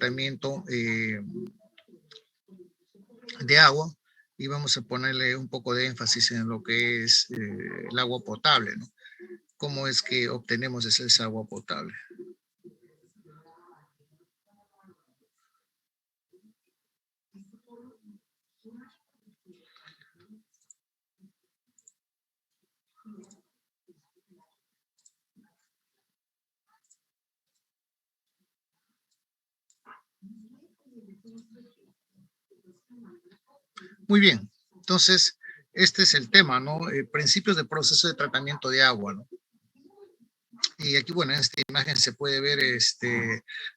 tratamiento de agua y vamos a ponerle un poco de énfasis en lo que es el agua potable, ¿no? ¿Cómo es que obtenemos esa agua potable? Muy bien, entonces este es el tema, ¿no? Principios del proceso de tratamiento de agua, ¿no? Y aquí, bueno, en esta imagen se puede ver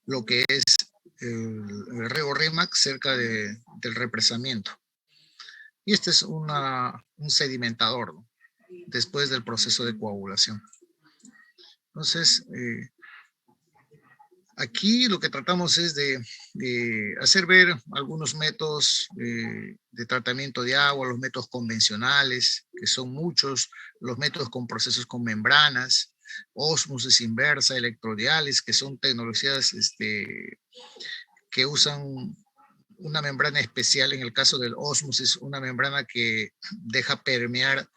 lo que es el río Rímac cerca del represamiento. Y este es un sedimentador, ¿no? Después del proceso de coagulación. Entonces, aquí lo que tratamos es de hacer ver algunos métodos de tratamiento de agua, los métodos convencionales, que son muchos, los métodos con procesos con membranas, ósmosis inversa, electrodiálisis, que son tecnologías que usan una membrana especial, en el caso del ósmosis, una membrana que deja permear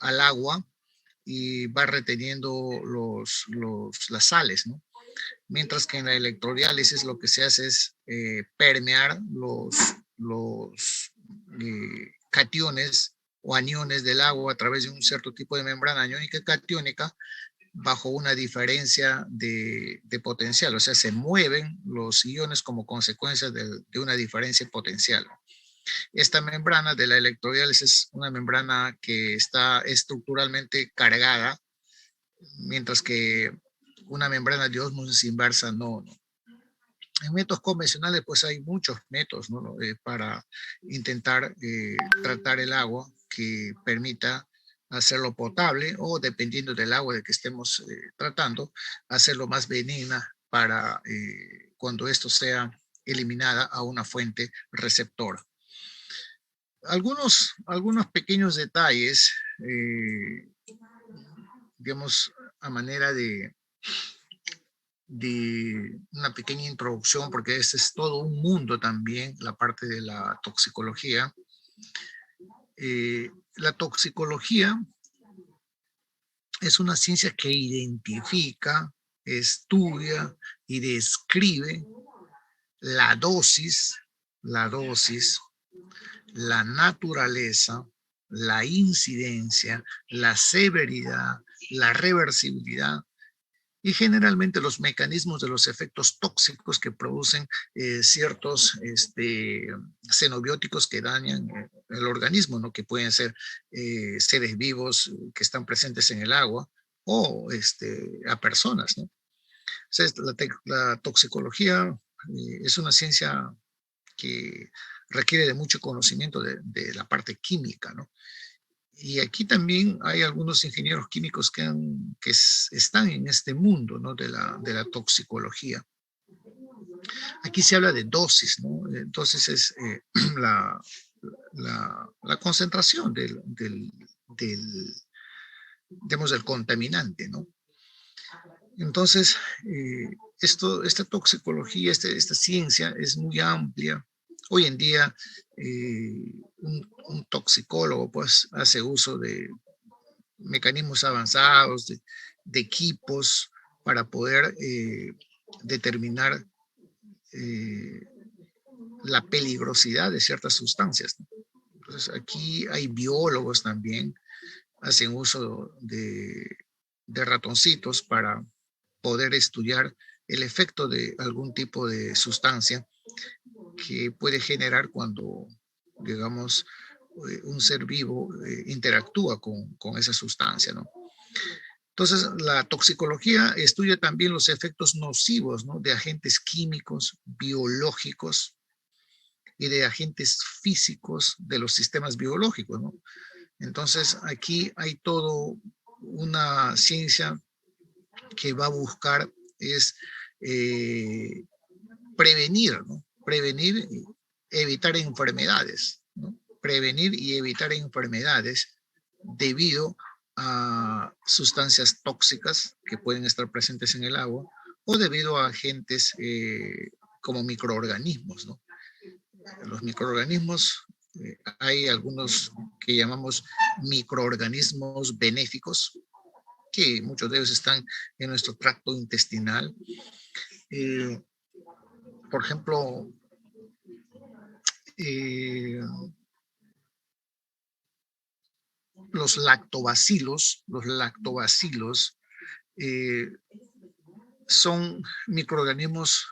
al agua y va reteniendo las sales, ¿no? Mientras que en la electrodiálisis lo que se hace es permear los cationes o aniones del agua a través de un cierto tipo de membrana aniónica y catiónica bajo una diferencia de potencial, o sea, se mueven los iones como consecuencia de una diferencia potencial. Esta membrana de la electrodiálisis es una membrana que está estructuralmente cargada, mientras que una membrana de ósmosis inversa no. En métodos convencionales, pues hay muchos métodos, ¿no? Para intentar tratar el agua que permita hacerlo potable o, dependiendo del agua de que estemos tratando, hacerlo más benigna para cuando esto sea eliminada a una fuente receptora. Algunos pequeños detalles, digamos, a manera de una pequeña introducción, porque este es todo un mundo también, la parte de la toxicología. La toxicología es una ciencia que identifica, estudia y describe la dosis, la naturaleza, la incidencia, la severidad, la reversibilidad y generalmente los mecanismos de los efectos tóxicos que producen ciertos xenobióticos que dañan el organismo, ¿no? Que pueden ser seres vivos que están presentes en el agua o a personas, ¿no? O sea, la toxicología es una ciencia que requiere de mucho conocimiento de la parte química, ¿no? Y aquí también hay algunos ingenieros químicos que están en este mundo, ¿no? de la toxicología. Aquí se habla de dosis, ¿no? Entonces es la, la concentración digamos, del contaminante, ¿no? Entonces, esta toxicología, esta ciencia es muy amplia. Hoy en día, un toxicólogo pues hace uso de mecanismos avanzados, de equipos para poder determinar la peligrosidad de ciertas sustancias, ¿no? Entonces, aquí hay biólogos también, hacen uso de ratoncitos para poder estudiar el efecto de algún tipo de sustancia que puede generar cuando, digamos, un ser vivo interactúa con esa sustancia, ¿no? Entonces, la toxicología estudia también los efectos nocivos, ¿no? De agentes químicos, biológicos y de agentes físicos de los sistemas biológicos, ¿no? Entonces, aquí hay todo una ciencia que va a buscar es prevenir, ¿no? Prevenir y evitar enfermedades, ¿no? Prevenir y evitar enfermedades debido a sustancias tóxicas que pueden estar presentes en el agua o debido a agentes como microorganismos, ¿no? Los microorganismos, hay algunos que llamamos microorganismos benéficos, que muchos de ellos están en nuestro tracto intestinal. Por ejemplo, los lactobacilos son microorganismos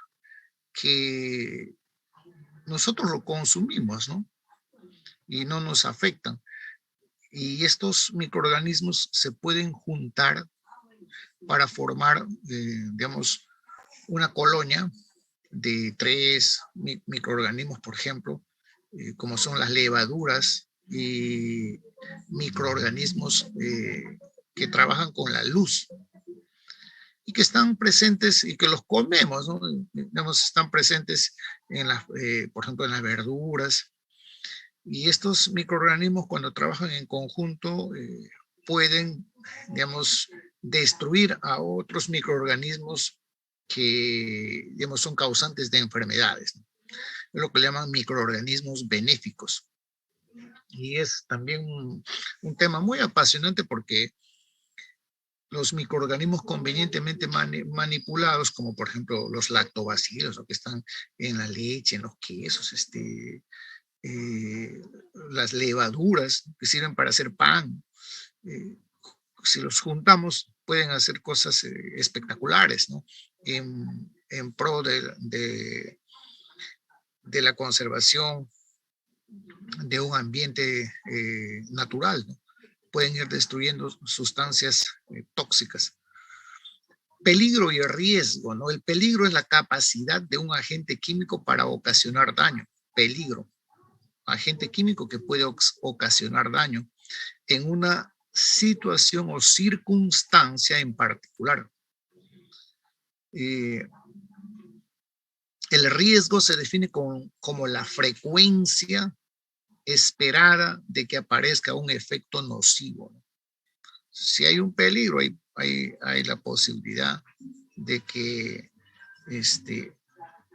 que nosotros lo consumimos, ¿no? Y no nos afectan. Y estos microorganismos se pueden juntar para formar, digamos, una colonia de 3 microorganismos, por ejemplo, como son las levaduras y microorganismos que trabajan con la luz y que están presentes y que los comemos, ¿no? Digamos, están presentes en las, por ejemplo, en las verduras. Y estos microorganismos, cuando trabajan en conjunto, pueden, digamos, destruir a otros microorganismos que, digamos, son causantes de enfermedades, ¿no? Es lo que le llaman microorganismos benéficos. Y es también un tema muy apasionante porque los microorganismos convenientemente manipulados, como por ejemplo los lactobacilos, que están en la leche, en los quesos, las levaduras que sirven para hacer pan, si los juntamos pueden hacer cosas espectaculares, ¿no? En pro de la conservación de un ambiente natural, ¿no? Pueden ir destruyendo sustancias tóxicas. Peligro y riesgo, ¿no? El peligro es la capacidad de un agente químico para ocasionar daño. Peligro. Agente químico que puede ocasionar daño en una situación o circunstancia en particular. El riesgo se define como la frecuencia esperada de que aparezca un efecto nocivo, ¿no? Si hay un peligro, hay la posibilidad de que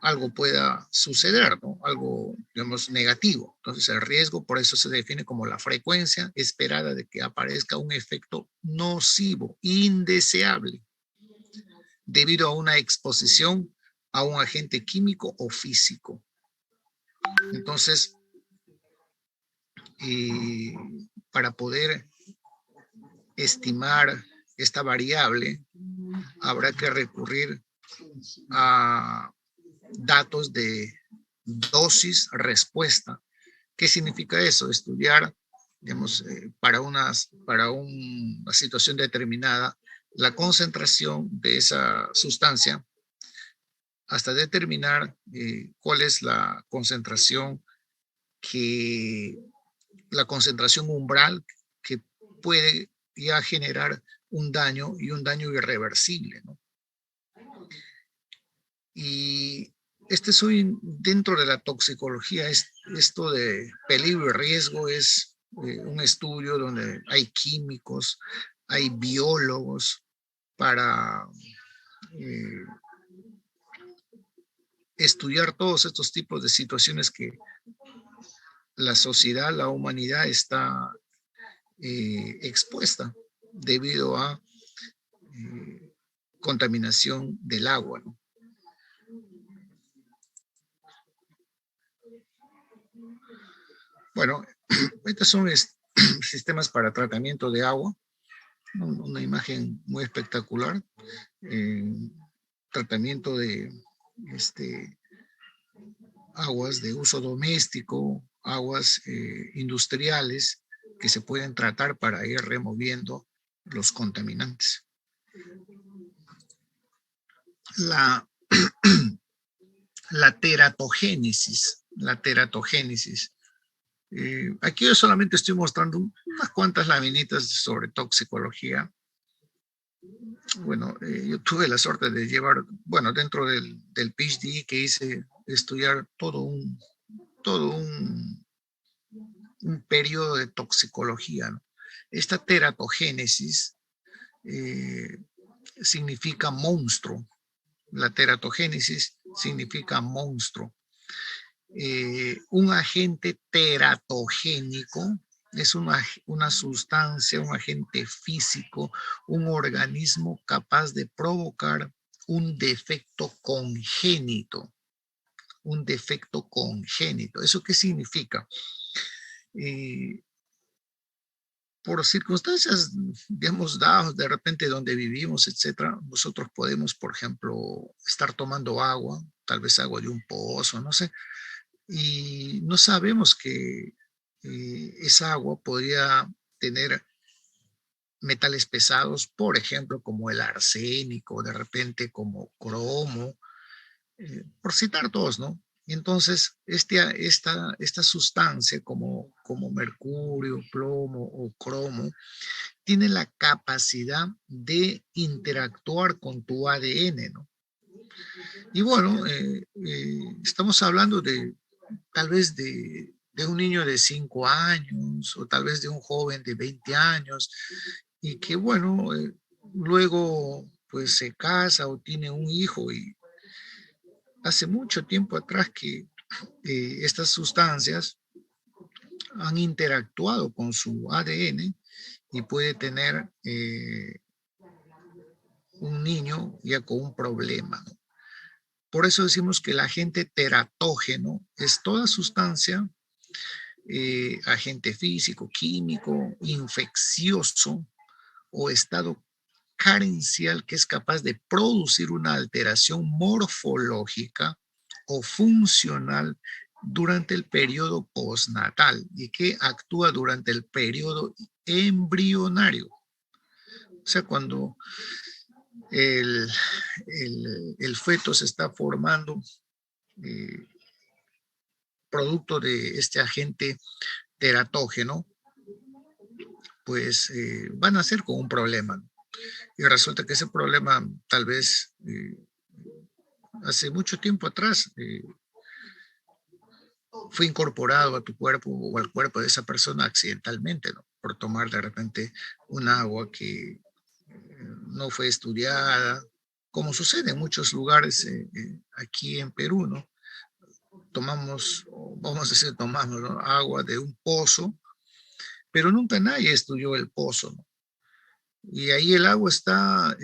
algo pueda suceder, ¿no? Algo, digamos, negativo. Entonces, el riesgo, por eso se define como la frecuencia esperada de que aparezca un efecto nocivo, indeseable, debido a una exposición a un agente químico o físico. Entonces, para poder estimar esta variable, habrá que recurrir a datos de dosis-respuesta. ¿Qué significa eso? Estudiar, digamos, para una situación determinada, la concentración de esa sustancia hasta determinar cuál es la concentración umbral que puede ya generar un daño y un daño irreversible, ¿no? Y dentro de la toxicología, esto de peligro y riesgo es un estudio donde hay químicos, hay biólogos para estudiar todos estos tipos de situaciones que la sociedad, la humanidad está expuesta debido a contaminación del agua, ¿no? Bueno, estos son sistemas para tratamiento de agua, una imagen muy espectacular, tratamiento de aguas de uso doméstico, aguas industriales que se pueden tratar para ir removiendo los contaminantes. La teratogénesis. Aquí yo solamente estoy mostrando unas cuantas laminitas sobre toxicología. Bueno, yo tuve la suerte de llevar, bueno, dentro del PhD que hice, estudiar todo un periodo de toxicología, ¿no? Esta teratogénesis significa monstruo. La teratogénesis significa monstruo. Un agente teratogénico es una sustancia, un agente físico, un organismo capaz de provocar un defecto congénito. Un defecto congénito. ¿Eso qué significa? Por circunstancias, digamos, dadas de repente donde vivimos, etcétera, nosotros podemos, por ejemplo, estar tomando agua, tal vez agua de un pozo, no sé, y no sabemos que esa agua podría tener metales pesados, por ejemplo, como el arsénico, de repente como cromo, por citar dos, ¿no? Entonces, esta sustancia como mercurio, plomo o cromo, tiene la capacidad de interactuar con tu ADN, ¿no? Y bueno, estamos hablando de tal vez de un niño de 5 años o tal vez de un joven de 20 años y que bueno, luego pues se casa o tiene un hijo y hace mucho tiempo atrás que estas sustancias han interactuado con su ADN y puede tener un niño ya con un problema, ¿no? Por eso decimos que el agente teratógeno es toda sustancia, agente físico, químico, infeccioso o estado carencial que es capaz de producir una alteración morfológica o funcional durante el periodo postnatal y que actúa durante el periodo embrionario. O sea, cuando el, el feto se está formando, eh, producto de este agente teratógeno, pues van a ser con un problema. Y resulta que ese problema tal vez hace mucho tiempo atrás fue incorporado a tu cuerpo o al cuerpo de esa persona accidentalmente, ¿no? Por tomar de repente un agua que no fue estudiada, como sucede en muchos lugares aquí en Perú, ¿no? Tomamos, vamos a decir, tomamos, ¿no?, agua de un pozo, pero nunca nadie estudió el pozo, ¿no? Y ahí el agua está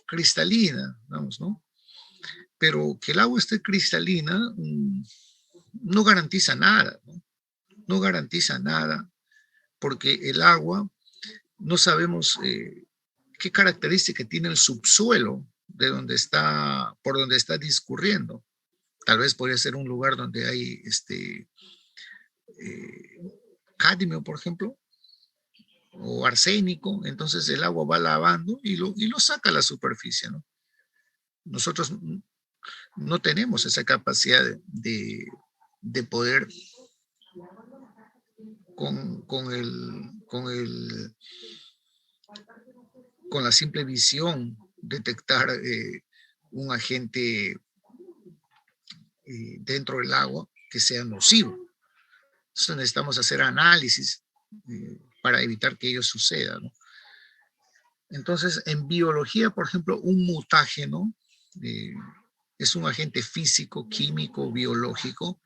cristalina, vamos, ¿no? Pero que el agua esté cristalina no garantiza nada, ¿no? No garantiza nada, porque el agua no sabemos qué característica tiene el subsuelo de donde está, por donde está discurriendo. Tal vez podría ser un lugar donde hay cadmio, por ejemplo, o arsénico, entonces el agua va lavando y lo saca a la superficie, ¿no? Nosotros no tenemos esa capacidad de poder con la simple visión detectar un agente dentro del agua que sea nocivo. Entonces necesitamos hacer análisis para evitar que ello suceda, ¿no? Entonces, en biología, por ejemplo, un mutágeno es un agente físico, químico, biológico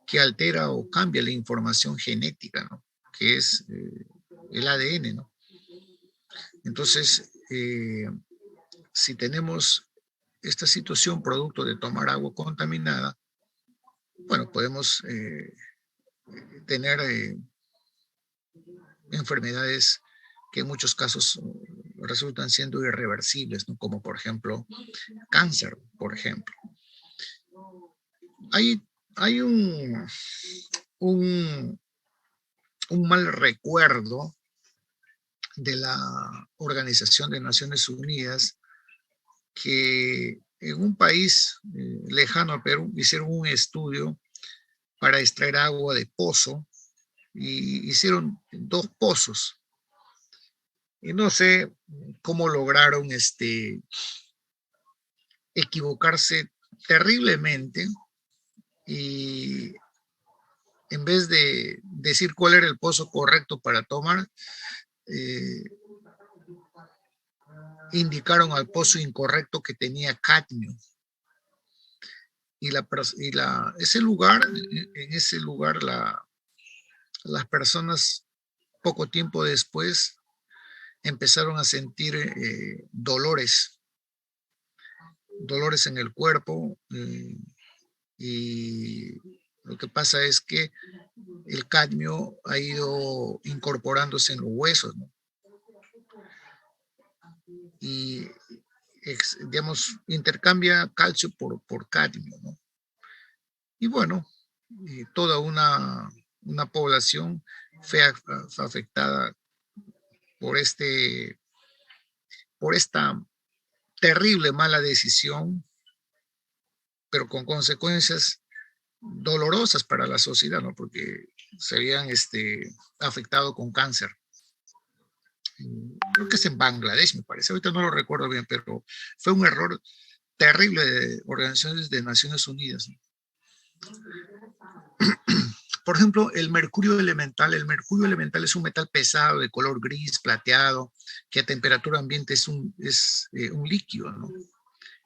que altera o cambia la información genética, ¿no? Que es el ADN, ¿no? Entonces, si tenemos esta situación producto de tomar agua contaminada, bueno, podemos tener enfermedades que en muchos casos resultan siendo irreversibles, ¿no? Como por ejemplo cáncer, por ejemplo. Hay un, un mal recuerdo de la Organización de Naciones Unidas que en un país lejano a Perú hicieron un estudio para extraer agua de pozo y hicieron 2 pozos. Y no sé cómo lograron equivocarse terriblemente y en vez de decir cuál era el pozo correcto para tomar, eh, indicaron al pozo incorrecto que tenía cadmio. ese lugar, en ese lugar las personas poco tiempo después empezaron a sentir dolores en el cuerpo, y lo que pasa es que el cadmio ha ido incorporándose en los huesos, ¿no? Y, digamos, intercambia calcio por cadmio, ¿no? Y bueno, toda una población fue afectada por por esta terrible mala decisión, pero con consecuencias dolorosas para la sociedad, ¿no? Porque se habían afectado con cáncer. Creo que es en Bangladesh, me parece. Ahorita no lo recuerdo bien, pero fue un error terrible de organizaciones de Naciones Unidas, ¿no? Por ejemplo, el mercurio elemental. El mercurio elemental es un metal pesado de color gris, plateado, que a temperatura ambiente es un líquido, ¿no?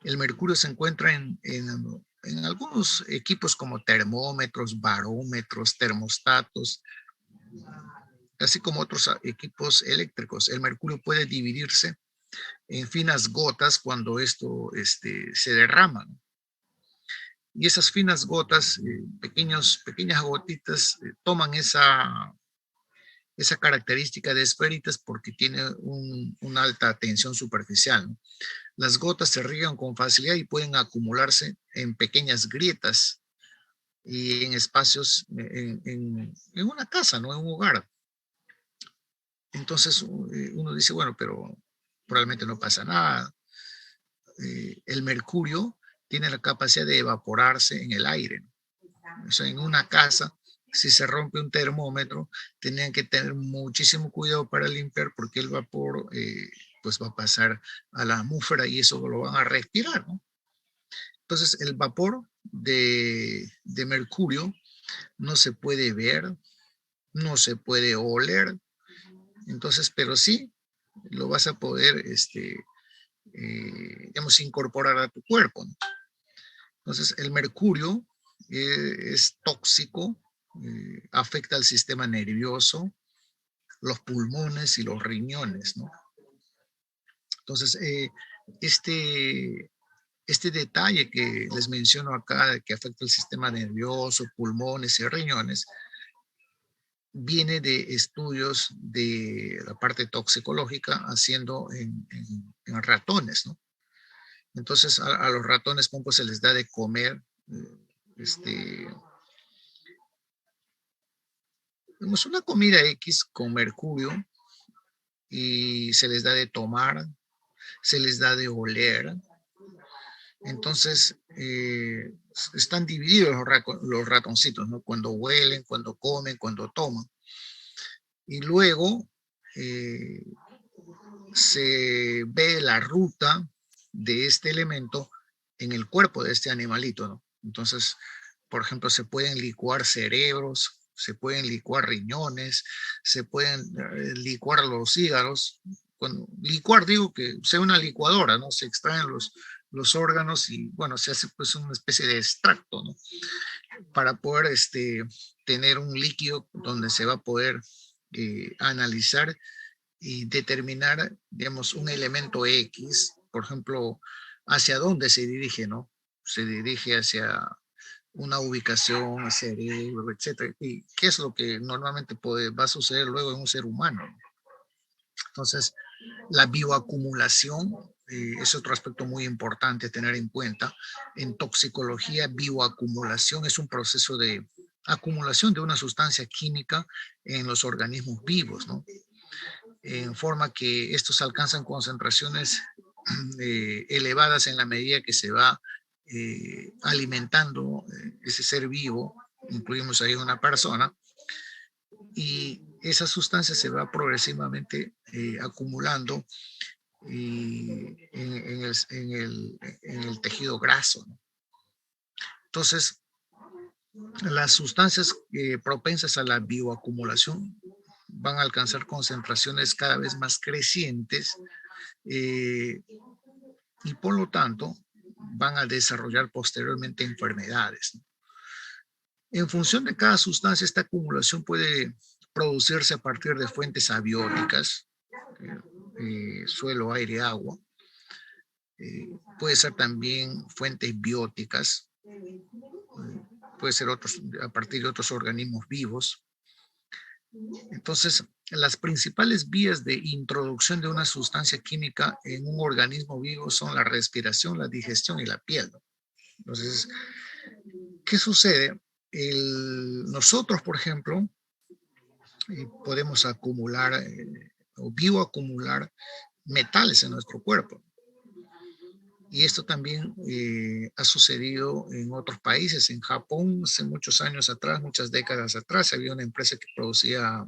El mercurio se encuentra en algunos equipos como termómetros, barómetros, termostatos, así como otros equipos eléctricos. El mercurio puede dividirse en finas gotas cuando esto se derrama, ¿no? Y esas finas gotas, pequeñas gotitas, toman esa característica de esféritas porque tiene una alta tensión superficial, ¿no? Las gotas se riegan con facilidad y pueden acumularse en pequeñas grietas y en espacios, en una casa, ¿no? En un hogar. Entonces uno dice, bueno, pero probablemente no pasa nada. El mercurio tiene la capacidad de evaporarse en el aire, ¿no? O sea, en una casa, si se rompe un termómetro, tenían que tener muchísimo cuidado para limpiar porque el vapor pues va a pasar a la atmósfera y eso lo van a respirar, ¿no? Entonces, el vapor de mercurio no se puede ver, no se puede oler, entonces, pero sí lo vas a poder, digamos, incorporar a tu cuerpo, ¿no? Entonces, el mercurio es tóxico, afecta al sistema nervioso, los pulmones y los riñones, ¿no? Entonces, este, este detalle que les menciono acá, de que afecta el sistema nervioso, pulmones y riñones, viene de estudios de la parte toxicológica haciendo en ratones, ¿no? Entonces, a los ratones, ¿cómo se les da de comer? Este, Tenemos una comida X con mercurio y se les da de tomar, se les da de oler. Entonces, están divididos los ratoncitos, ¿no? Cuando huelen, cuando comen, cuando toman. Y luego eh, se ve la ruta de este elemento en el cuerpo de este animalito, ¿no? Entonces, por ejemplo, se pueden licuar cerebros, se pueden licuar riñones, se pueden licuar los hígados. Cuando licuar, digo que sea una licuadora, ¿no? Se extraen los órganos y, bueno, se hace pues una especie de extracto, ¿no? Para poder tener un líquido donde se va a poder analizar y determinar, digamos, un elemento X, por ejemplo, hacia dónde se dirige, ¿no? Se dirige hacia una ubicación, cerebro, etcétera. ¿Y qué es lo que normalmente va a suceder luego en un ser humano? Entonces, la bioacumulación es otro aspecto muy importante a tener en cuenta. En toxicología, bioacumulación es un proceso de acumulación de una sustancia química en los organismos vivos, ¿no? En forma que estos alcanzan concentraciones elevadas en la medida que se va alimentando ese ser vivo, incluimos ahí una persona, y esa sustancia se va progresivamente acumulando en el tejido graso, ¿no? Entonces, las sustancias propensas a la bioacumulación van a alcanzar concentraciones cada vez más crecientes, y por lo tanto van a desarrollar posteriormente enfermedades, ¿no? En función de cada sustancia, esta acumulación puede producirse a partir de fuentes abióticas, suelo, aire, agua. Puede ser también fuentes bióticas, puede ser a partir de otros organismos vivos. Entonces, las principales vías de introducción de una sustancia química en un organismo vivo son la respiración, la digestión y la piel, ¿no? Entonces, ¿qué sucede? Nosotros, por ejemplo, podemos acumular o bioacumular metales en nuestro cuerpo. Y esto también ha sucedido en otros países. En Japón, hace muchos años atrás, muchas décadas atrás, había una empresa que producía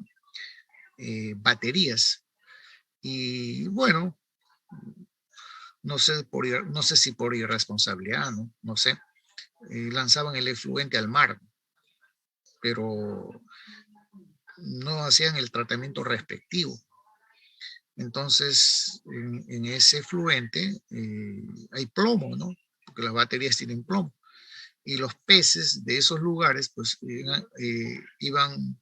baterías. Y bueno, no sé si por irresponsabilidad, no sé, lanzaban el efluente al mar, pero no hacían el tratamiento respectivo. Entonces, en ese efluente hay plomo, ¿no? Porque las baterías tienen plomo. Y los peces de esos lugares, pues, iban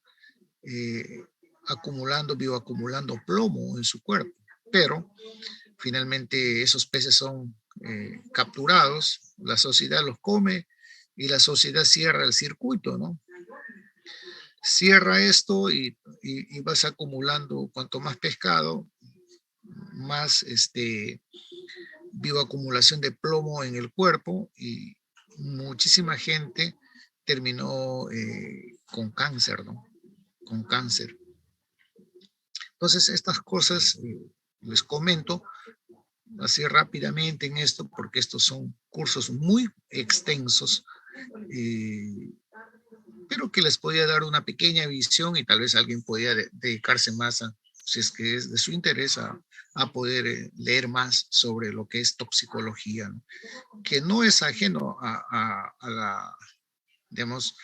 bioacumulando plomo en su cuerpo. Pero, finalmente, esos peces son capturados, la sociedad los come y la sociedad cierra el circuito, ¿no? Cierra esto y vas acumulando cuanto más pescado, más bioacumulación de plomo en el cuerpo y muchísima gente terminó con cáncer, ¿no? Con cáncer. Entonces, estas cosas les comento así rápidamente en esto, porque estos son cursos muy extensos, pero que les podía dar una pequeña visión y tal vez alguien podía dedicarse más a, si es que es de su interés, a poder leer más sobre lo que es toxicología, ¿no? Que no es ajeno a la, digamos,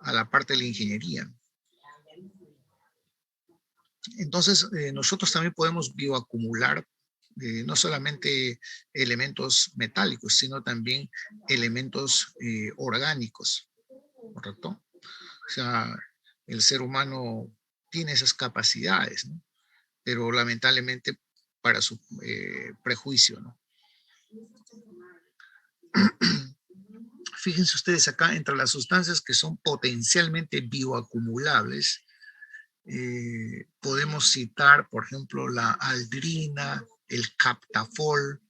a la parte de la ingeniería. Entonces, nosotros también podemos bioacumular no solamente elementos metálicos, sino también elementos orgánicos, ¿correcto? O sea, el ser humano tiene esas capacidades, ¿no? Pero lamentablemente para su prejuicio, ¿no? Fíjense ustedes acá, entre las sustancias que son potencialmente bioacumulables, podemos citar, por ejemplo, la aldrina, el captafol,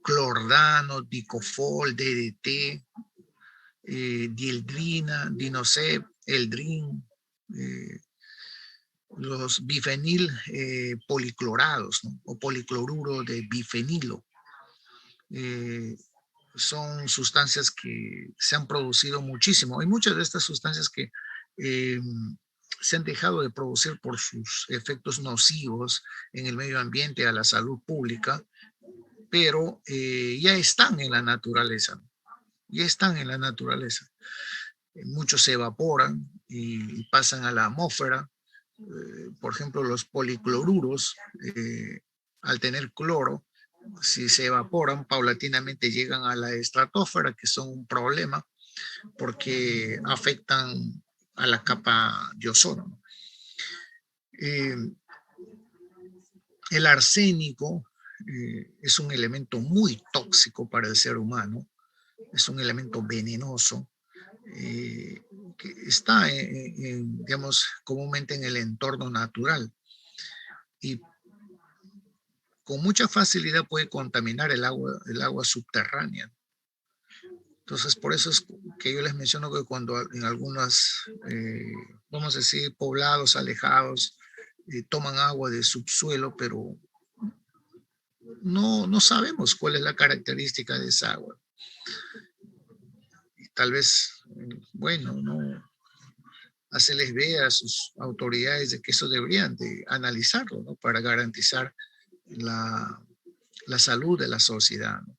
clordano, dicofol, DDT, dieldrina, dinoseb, eldrin, los bifenil policlorados, ¿no? O policloruro de bifenilo. Son sustancias que se han producido muchísimo. Hay muchas de estas sustancias que se han dejado de producir por sus efectos nocivos en el medio ambiente, a la salud pública, pero ya están en la naturaleza. Ya están en la naturaleza. Muchos se evaporan y pasan a la atmósfera. Por ejemplo, los policloruros, al tener cloro, si se evaporan, paulatinamente llegan a la estratosfera, que son un problema porque afectan a la capa de ozono. El arsénico es un elemento muy tóxico para el ser humano, es un elemento venenoso que está, digamos, comúnmente en el entorno natural y con mucha facilidad puede contaminar el agua subterránea. Entonces, por eso es que yo les menciono que cuando en algunos, vamos a decir, poblados alejados, toman agua de subsuelo, pero no sabemos cuál es la característica de esa agua. Y tal vez, bueno, no hacerles ver a sus autoridades de que eso deberían de analizarlo, ¿no? Para garantizar la salud de la sociedad, ¿no?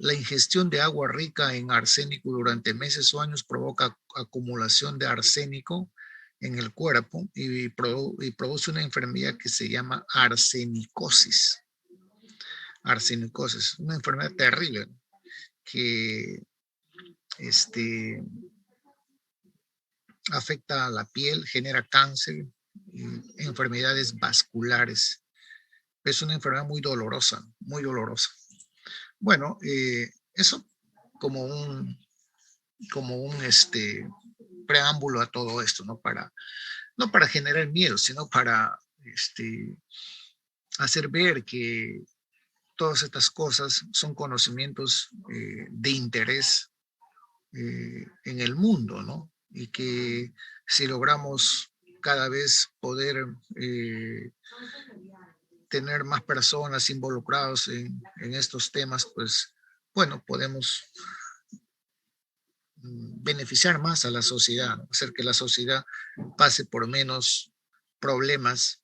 La ingestión de agua rica en arsénico durante meses o años provoca acumulación de arsénico en el cuerpo y produce una enfermedad que se llama arsenicosis. Arsenicosis, una enfermedad terrible, ¿no? que afecta a la piel, genera cáncer, enfermedades vasculares. Es una enfermedad muy dolorosa, muy dolorosa. Bueno, eso como un preámbulo a todo esto, ¿no? No para generar miedo, sino para hacer ver que todas estas cosas son conocimientos de interés en el mundo, ¿no? Y que si logramos cada vez poder tener más personas involucradas en estos temas, pues, bueno, podemos beneficiar más a la sociedad, ¿no? Hacer que la sociedad pase por menos problemas,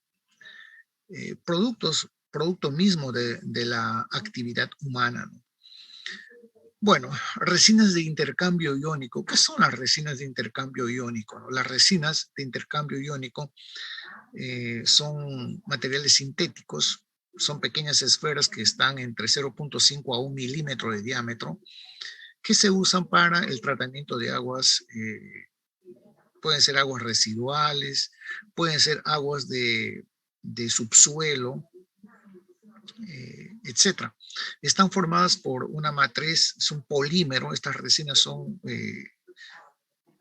producto mismo de la actividad humana, ¿no? Bueno, resinas de intercambio iónico. ¿Qué son las resinas de intercambio iónico, no? Las resinas de intercambio iónico son materiales sintéticos, son pequeñas esferas que están entre 0.5 a 1 milímetro de diámetro, que se usan para el tratamiento de aguas, pueden ser aguas residuales, pueden ser aguas de subsuelo, etcétera. Están formadas por una matriz, es un polímero, estas resinas son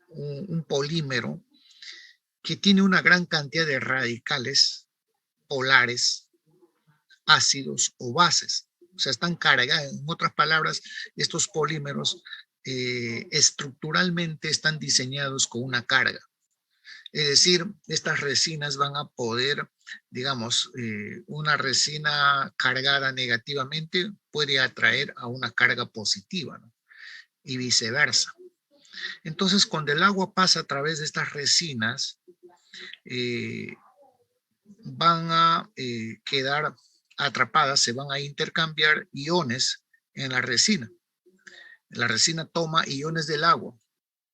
un polímero que tiene una gran cantidad de radicales polares, ácidos o bases. O sea, están cargadas. En otras palabras, estos polímeros estructuralmente están diseñados con una carga. Es decir, estas resinas van a poder, digamos, una resina cargada negativamente puede atraer a una carga positiva, ¿no? Y viceversa. Entonces, cuando el agua pasa a través de estas resinas, van a quedar atrapadas, se van a intercambiar iones en la resina. La resina toma iones del agua,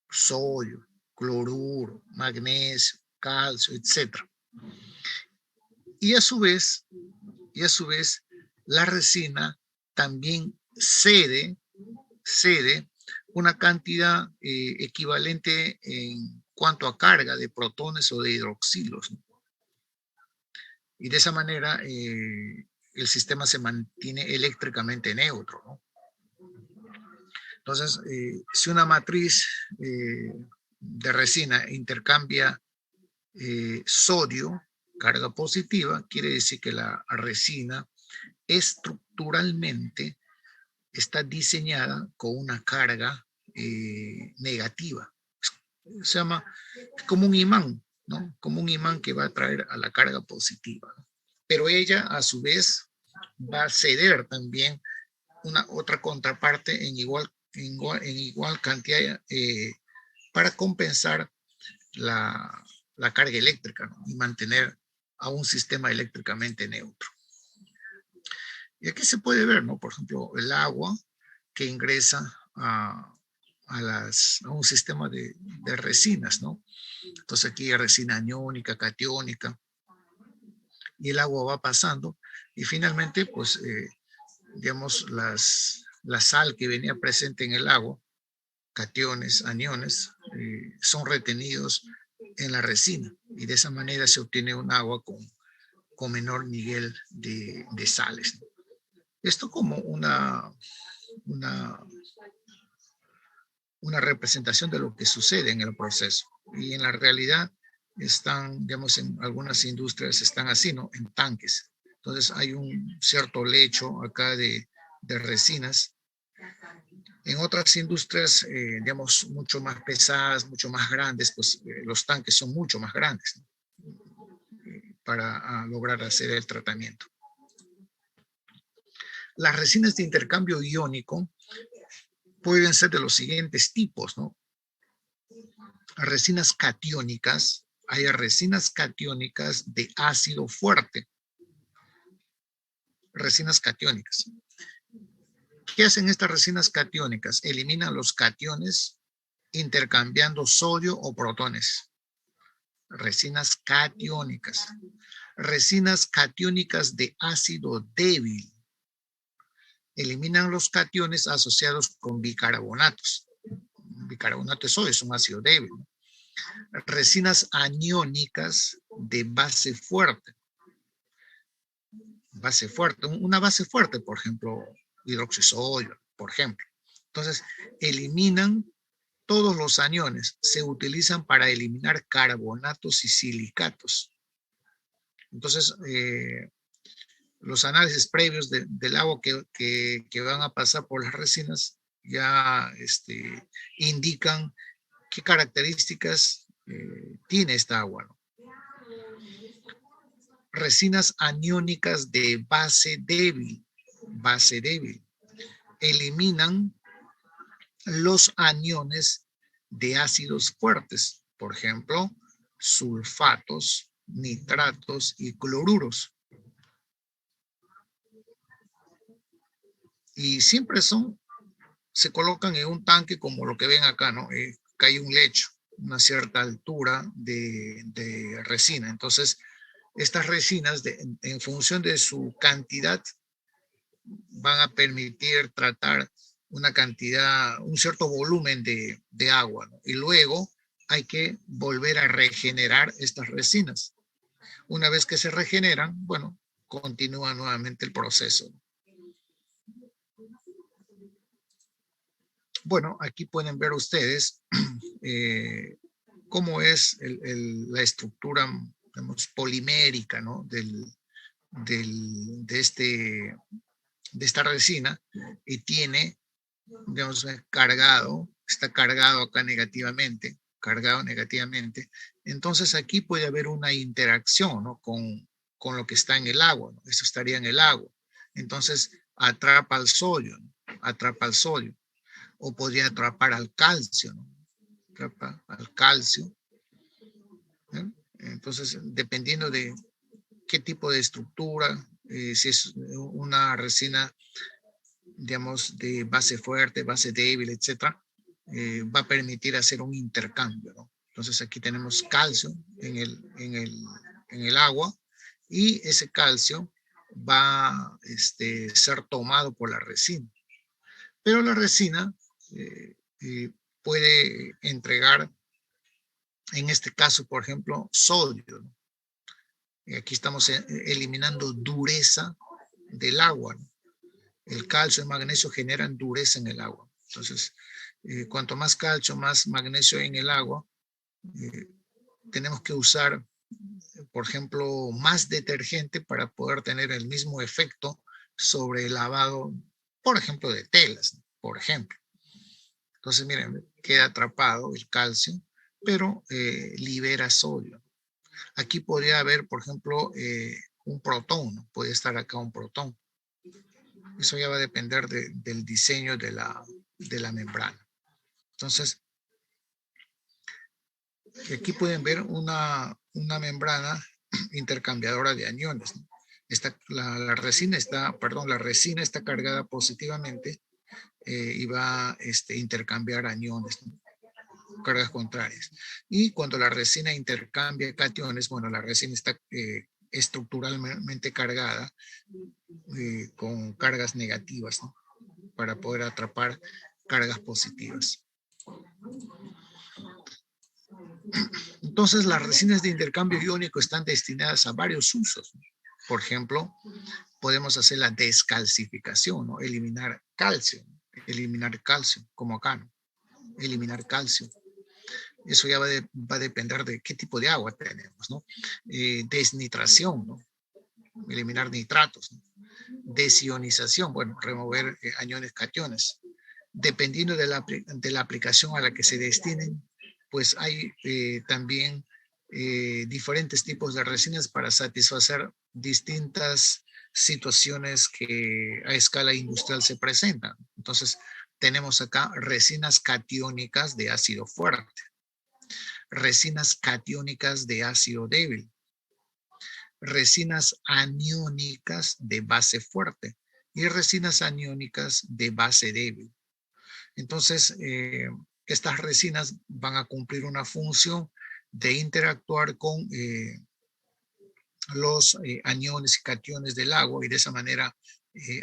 sodio, cloruro, magnesio, calcio, etc. Y a su vez, la resina también cede una cantidad equivalente en cuanto a carga de protones o de hidroxilos, ¿no? Y de esa manera el sistema se mantiene eléctricamente neutro, ¿no? Entonces, si una matriz de resina intercambia sodio, carga positiva, quiere decir que la resina estructuralmente está diseñada con una carga negativa. Se llama como un imán, ¿no? Como un imán que va a atraer a la carga positiva, ¿no? Pero ella, a su vez, va a ceder también una otra contraparte en igual cantidad para compensar la carga eléctrica, ¿no? Y mantener a un sistema eléctricamente neutro. Y aquí se puede ver, ¿no? Por ejemplo, el agua que ingresa a un sistema de resinas, ¿no? Entonces aquí hay resina aniónica, catiónica, y el agua va pasando y finalmente, pues, digamos, la sal que venía presente en el agua, cationes, aniones, son retenidos en la resina y de esa manera se obtiene un agua con menor nivel de sales. Esto como una representación de lo que sucede en el proceso. Y en la realidad están, digamos, en algunas industrias están así, ¿no? En tanques. Entonces hay un cierto lecho acá de resinas. En otras industrias, digamos, mucho más pesadas, mucho más grandes, pues los tanques son mucho más grandes, ¿no? Para lograr hacer el tratamiento. Las resinas de intercambio iónico pueden ser de los siguientes tipos, ¿no? Resinas catiónicas, hay resinas catiónicas de ácido fuerte. Resinas catiónicas. ¿Qué hacen estas resinas catiónicas? Eliminan los cationes intercambiando sodio o protones. Resinas catiónicas. Resinas catiónicas de ácido débil. eliminan los cationes asociados con bicarbonatos. Bicarbonato de sodio es un ácido débil. Resinas aniónicas de base fuerte. Base fuerte, una base fuerte, por ejemplo, hidroxisodio, por ejemplo. Entonces, eliminan todos los aniones, se utilizan para eliminar carbonatos y silicatos. Entonces, los análisis previos del agua que van a pasar por las resinas ya indican qué características tiene esta agua, ¿no? Resinas aniónicas de base débil. Base débil. Eliminan los aniones de ácidos fuertes, por ejemplo, sulfatos, nitratos y cloruros. Y siempre se colocan en un tanque como lo que ven acá, ¿no? Que hay un lecho, una cierta altura de resina. Entonces, estas resinas, en función de su cantidad, van a permitir tratar una cantidad, un cierto volumen de agua, ¿no? Y luego hay que volver a regenerar estas resinas. Una vez que se regeneran, bueno, continúa nuevamente el proceso. Bueno, aquí pueden ver ustedes cómo es la estructura, digamos, polimérica, ¿no? de esta resina, y tiene, digamos, está cargado acá negativamente, cargado negativamente. Entonces aquí puede haber una interacción, ¿no? con lo que está en el agua, ¿no? Esto estaría en el agua. Entonces atrapa al sodio, ¿no? Atrapa al sodio. O podría atrapar al calcio, ¿no? Atrapa al calcio. ¿Eh? Entonces, dependiendo de qué tipo de estructura, si es una resina, digamos, de base fuerte, base débil, etcétera, va a permitir hacer un intercambio, ¿no? Entonces aquí tenemos calcio en el agua, y ese calcio va a ser tomado por la resina. Pero la resina puede entregar, en este caso, por ejemplo, sodio, ¿no? Y aquí estamos eliminando dureza del agua, ¿no? El calcio y el magnesio generan dureza en el agua. Entonces, cuanto más calcio, más magnesio en el agua, tenemos que usar, por ejemplo, más detergente para poder tener el mismo efecto sobre el lavado, por ejemplo, de telas, ¿no? Por ejemplo. Entonces, miren, queda atrapado el calcio, pero libera sodio. Aquí podría haber, por ejemplo, un protón, ¿no? Puede estar acá un protón. Eso ya va a depender del diseño de la membrana. Entonces, aquí pueden ver una membrana intercambiadora de aniones, ¿no? La resina está cargada positivamente y va a intercambiar aniones, ¿no? Cargas contrarias. Y cuando la resina intercambia cationes, bueno, la resina está estructuralmente cargada con cargas negativas, ¿no? Para poder atrapar cargas positivas. Entonces, las resinas de intercambio iónico están destinadas a varios usos, ¿no? Por ejemplo, podemos hacer la descalcificación, ¿no? Eliminar calcio, como acá, ¿no? Eliminar calcio. Eso ya va a depender de qué tipo de agua tenemos, ¿no? Desnitración, ¿no? Eliminar nitratos, ¿no? Desionización, bueno, remover aniones, cationes. Dependiendo de la aplicación a la que se destinen, pues hay también diferentes tipos de resinas para satisfacer distintas situaciones que a escala industrial se presentan. Entonces, tenemos acá resinas catiónicas de ácido fuerte, resinas catiónicas de ácido débil, resinas aniónicas de base fuerte y resinas aniónicas de base débil. Entonces, estas resinas van a cumplir una función de interactuar con los aniones y cationes del agua, y de esa manera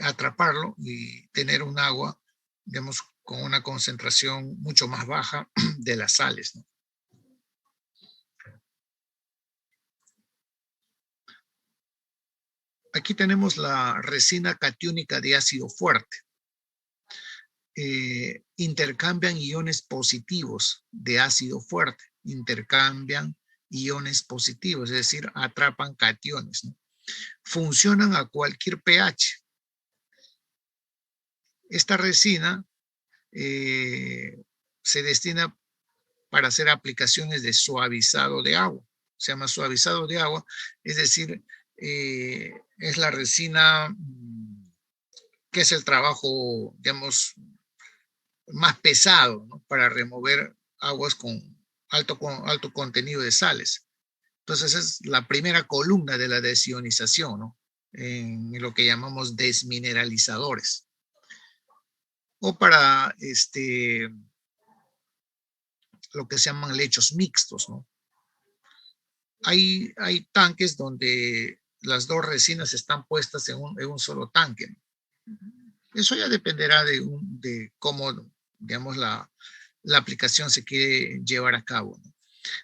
atraparlo y tener un agua, digamos, con una concentración mucho más baja de las sales, ¿no? Aquí tenemos la resina catiónica de ácido fuerte. Intercambian iones positivos de ácido fuerte, intercambian iones positivos, es decir, atrapan cationes, ¿no? Funcionan a cualquier pH. Esta resina se destina para hacer aplicaciones de suavizado de agua. Se llama suavizado de agua, es decir, es la resina que es el trabajo, digamos, más pesado, ¿no? Para remover aguas con alto contenido de sales. Entonces es la primera columna de la desionización, ¿no? En lo que llamamos desmineralizadores. O para lo que se llaman lechos mixtos, ¿no? Hay tanques donde las dos resinas están puestas en un solo tanque, ¿no? Eso ya dependerá de cómo, digamos, la aplicación se quiere llevar a cabo, ¿no?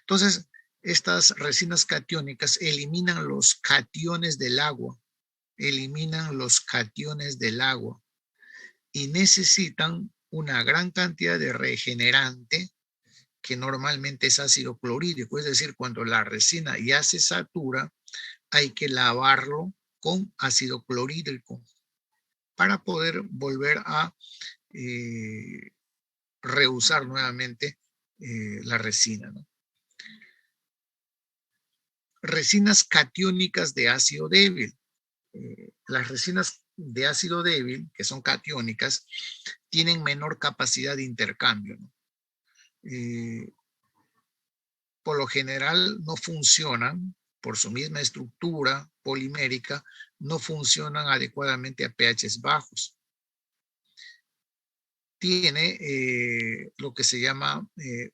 Entonces, estas resinas catiónicas eliminan los cationes del agua, eliminan los cationes del agua y necesitan una gran cantidad de regenerante que normalmente es ácido clorhídrico, es decir, cuando la resina ya se satura, hay que lavarlo con ácido clorhídrico para poder volver a reusar nuevamente la resina, ¿no? Resinas catiónicas de ácido débil. Las resinas de ácido débil, que son catiónicas, tienen menor capacidad de intercambio, ¿no? Por lo general no funcionan, por su misma estructura polimérica, no funcionan adecuadamente a pHs bajos. Tiene lo que se llama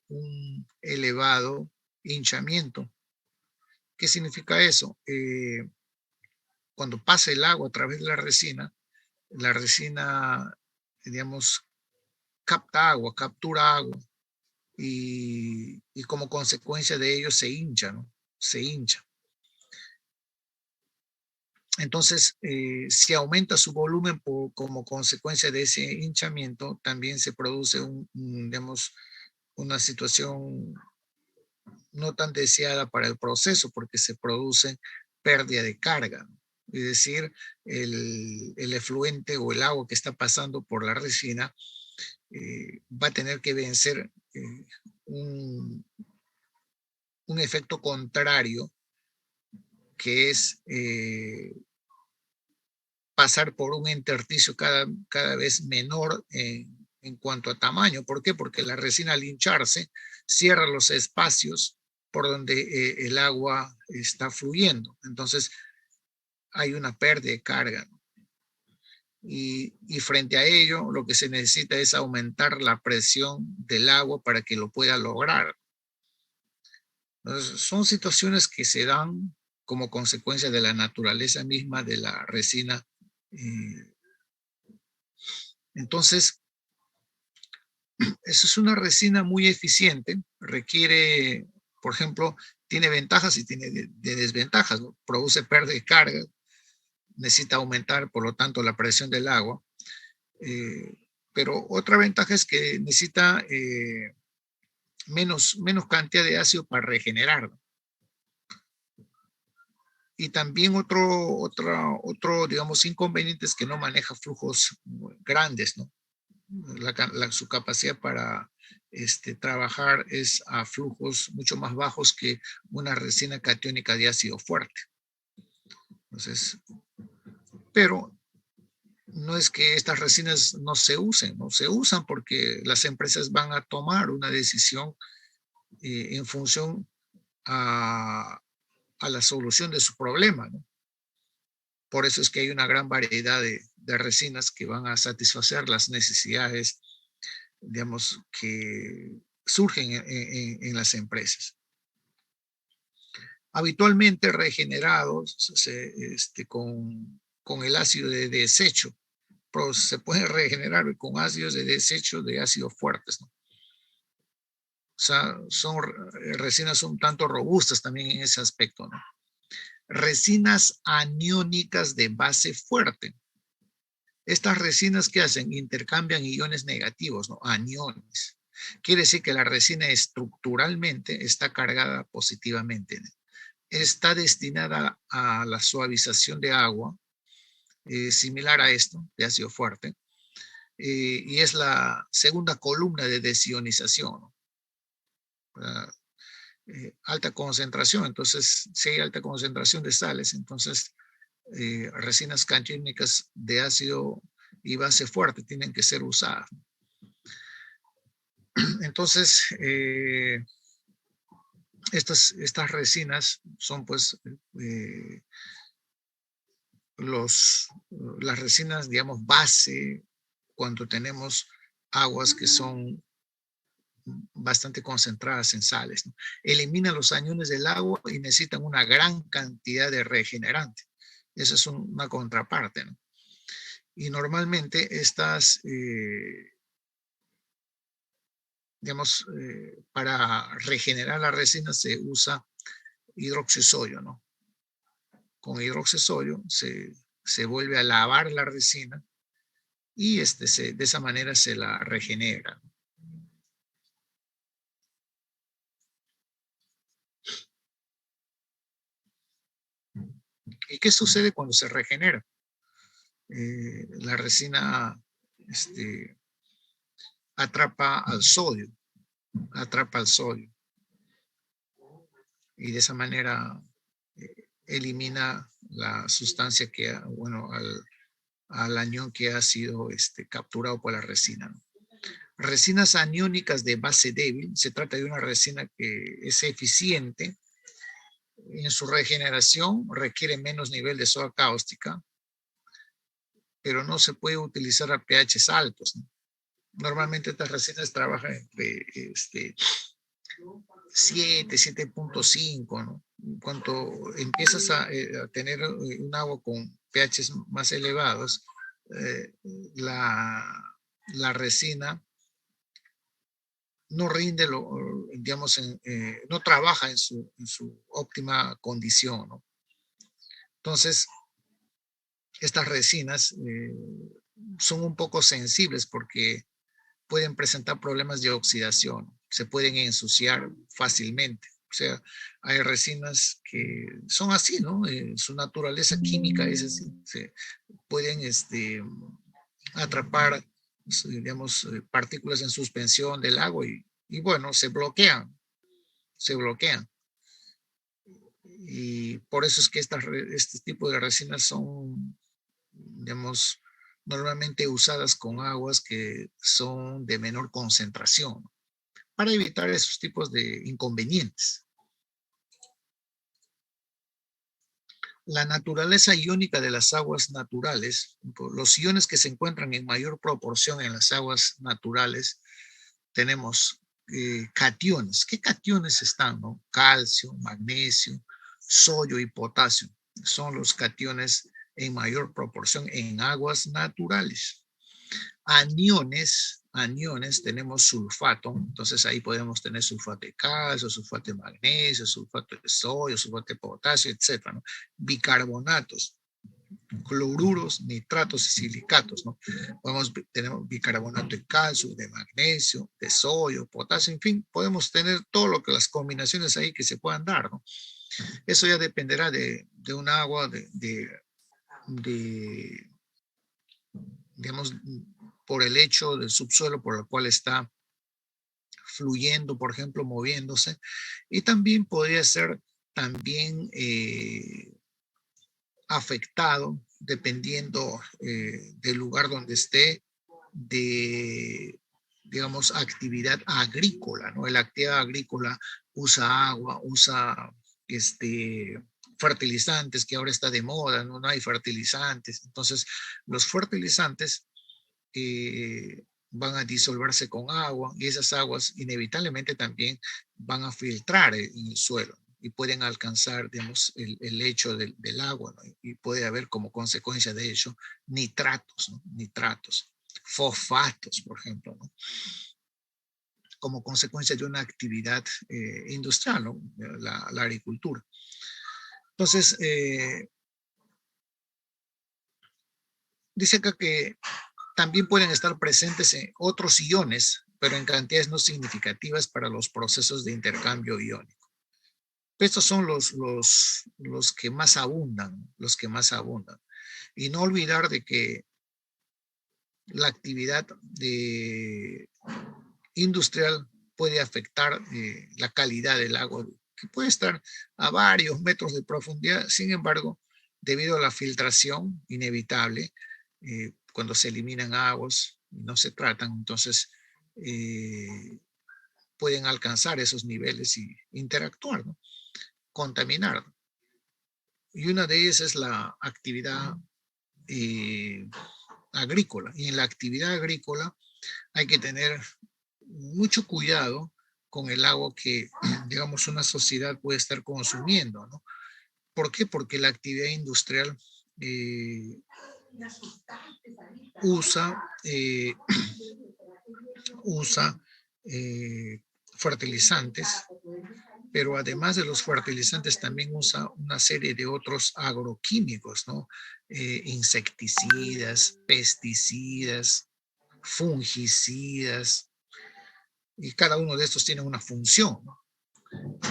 un elevado hinchamiento. ¿Qué significa eso? Cuando pasa el agua a través de la resina, digamos, captura agua y como consecuencia de ello se hincha, ¿no? Se hincha. Entonces, si aumenta su volumen como consecuencia de ese hinchamiento, también se produce digamos, una situación no tan deseada para el proceso porque se produce pérdida de carga, ¿no? Es decir, el efluente o el agua que está pasando por la resina va a tener que vencer un efecto contrario que es pasar por un intersticio cada vez menor en cuanto a tamaño. ¿Por qué? Porque la resina al hincharse cierra los espacios por donde el agua está fluyendo. Entonces hay una pérdida de carga, ¿no? Y frente a ello, lo que se necesita es aumentar la presión del agua para que lo pueda lograr. Entonces, son situaciones que se dan como consecuencia de la naturaleza misma de la resina. Entonces, eso es una resina muy eficiente, requiere, por ejemplo, tiene ventajas y tiene desventajas, ¿no? Produce pérdida de carga, necesita aumentar, por lo tanto, la presión del agua. Pero otra ventaja es que necesita menos cantidad de ácido para regenerar. Y también otro, digamos, inconveniente es que no maneja flujos grandes, ¿no? Su capacidad para trabajar es a flujos mucho más bajos que una resina catiónica de ácido fuerte. Entonces, pero no es que estas resinas no se usen, no se usan porque las empresas van a tomar una decisión en función a la solución de su problema, ¿no? Por eso es que hay una gran variedad de resinas que van a satisfacer las necesidades, digamos, que surgen en las empresas. Habitualmente regenerados con con el ácido de desecho, pero se puede regenerar con ácidos de desecho de ácidos fuertes, ¿no? O sea, resinas son tanto robustas también en ese aspecto, ¿no? Resinas aniónicas de base fuerte. Estas resinas, ¿qué hacen? Intercambian iones negativos, ¿no? Aniones. Quiere decir que la resina estructuralmente está cargada positivamente, ¿no? Está destinada a la suavización de agua, similar a esto, de ácido fuerte, y es la segunda columna de desionización, ¿no? Alta concentración, entonces, si hay alta concentración de sales, entonces resinas catiónicas de ácido y base fuerte tienen que ser usadas. Entonces, estas resinas son pues las resinas, digamos, base cuando tenemos aguas que son bastante concentradas en sales, ¿no? Eliminan los aniones del agua y necesitan una gran cantidad de regenerante. Esa es una contraparte, ¿no? Y normalmente estas, digamos, para regenerar la resina se usa hidroxisodio, ¿no? Con hidroxisodio se vuelve a lavar la resina y de esa manera se la regenera. ¿Y qué sucede cuando se regenera? La resina atrapa al sodio y de esa manera elimina la sustancia que, bueno, al anión que ha sido capturado por la resina, ¿no? Resinas aniónicas de base débil, se trata de una resina que es eficiente en su regeneración, requiere menos nivel de soda cáustica, pero no se puede utilizar a pHs altos, ¿no? Normalmente estas resinas trabajan entre 7, 7.5, ¿no? Cuando empiezas a tener un agua con pHs más elevados, eh, la resina no rinde, digamos, no trabaja en su óptima condición, ¿no? Entonces, estas resinas son un poco sensibles porque pueden presentar problemas de oxidación, se pueden ensuciar fácilmente. O sea, hay resinas que son así, ¿no? Su naturaleza química es así. Se pueden atrapar, digamos, partículas en suspensión del agua y bueno, se bloquean. Y por eso es que este tipo de resinas son, digamos, normalmente usadas con aguas que son de menor concentración, para evitar esos tipos de inconvenientes. La naturaleza iónica de las aguas naturales, los iones que se encuentran en mayor proporción en las aguas naturales, tenemos cationes. ¿Qué cationes están, no? Calcio, magnesio, sodio y potasio. Son los cationes en mayor proporción en aguas naturales. Aniones, tenemos sulfato, entonces ahí podemos tener sulfato de calcio, sulfato de magnesio, sulfato de sodio, sulfato de potasio, etc., ¿no? Bicarbonatos, cloruros, nitratos y silicatos, ¿no? Tenemos bicarbonato de calcio, de magnesio, de sodio, potasio, en fin, podemos tener todo lo que las combinaciones ahí que se puedan dar, ¿no? Eso ya dependerá de un agua, digamos, por el hecho del subsuelo por el cual está fluyendo, por ejemplo, moviéndose, y también podría ser también afectado dependiendo del lugar donde esté, de, digamos, actividad agrícola, ¿no? La actividad agrícola usa agua, usa fertilizantes, que ahora está de moda, no hay fertilizantes. Entonces, los fertilizantes van a disolverse con agua y esas aguas inevitablemente también van a filtrar en el suelo. y pueden alcanzar, digamos, el lecho del agua, ¿no? Y puede haber como consecuencia de ello nitratos, ¿no? Nitratos, fosfatos, por ejemplo, ¿no? Como consecuencia de una actividad industrial, ¿no? La agricultura. Entonces, dice acá que también pueden estar presentes en otros iones, pero en cantidades no significativas para los procesos de intercambio iónico. Estos son los que más abundan, los que más abundan. Y no olvidar de que la actividad industrial puede afectar la calidad del agua, que puede estar a varios metros de profundidad. Sin embargo, debido a la filtración inevitable, cuando se eliminan aguas y no se tratan, entonces pueden alcanzar esos niveles y interactuar, ¿no? Contaminar. Y una de ellas es la actividad agrícola. Y en la actividad agrícola hay que tener mucho cuidado con el agua que, digamos, una sociedad puede estar consumiendo, ¿no? ¿Por qué? Porque la actividad industrial usa fertilizantes, pero además de los fertilizantes también usa una serie de otros agroquímicos, ¿no? Insecticidas, pesticidas, fungicidas, y cada uno de estos tiene una función, ¿no?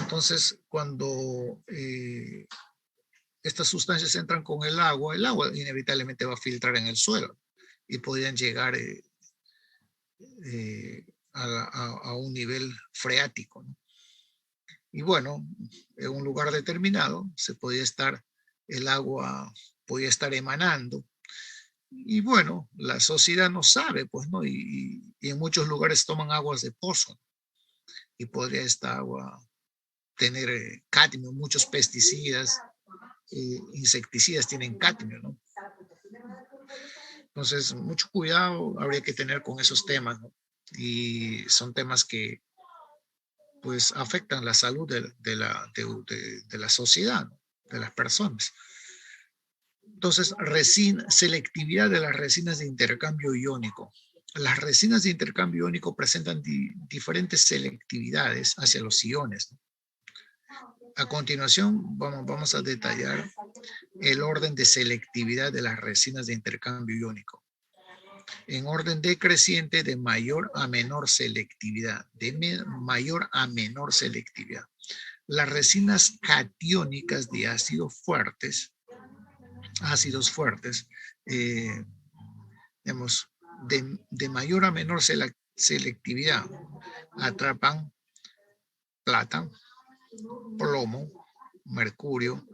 Entonces, cuando estas sustancias entran con el agua inevitablemente va a filtrar en el suelo y podrían llegar a un nivel freático, ¿no? Y bueno, en un lugar determinado se podía estar, el agua podía estar emanando. Y bueno, la sociedad no sabe, pues, ¿no? Y en muchos lugares toman aguas de pozo. Y podría esta agua tener cadmio, muchos pesticidas, insecticidas tienen cadmio, ¿no? Entonces, mucho cuidado habría que tener con esos temas, ¿no? Y son temas que pues afectan la salud de la sociedad, ¿no? De las personas. Entonces, selectividad de las resinas de intercambio iónico. Las resinas de intercambio iónico presentan diferentes selectividades hacia los iones, ¿no? A continuación, vamos a detallar el orden de selectividad de las resinas de intercambio iónico. En orden decreciente de mayor a menor selectividad, mayor a menor selectividad. Las resinas catiónicas de ácidos fuertes, digamos, de mayor a menor selectividad, atrapan plata, plomo, mercurio,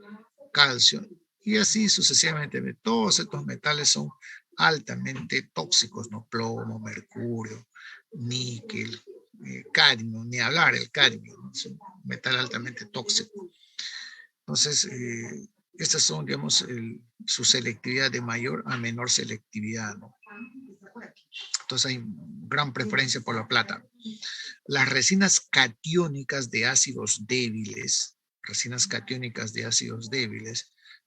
calcio, y así sucesivamente. Todos estos metales son altamente tóxicos, ¿no? Plomo, mercurio, níquel, cadmio, ni hablar el cadmio, ¿no? Es un metal altamente tóxico. Entonces, estas son, digamos, su selectividad de mayor a menor selectividad, ¿no? Entonces hay gran preferencia por la plata. Las resinas catiónicas de ácidos débiles,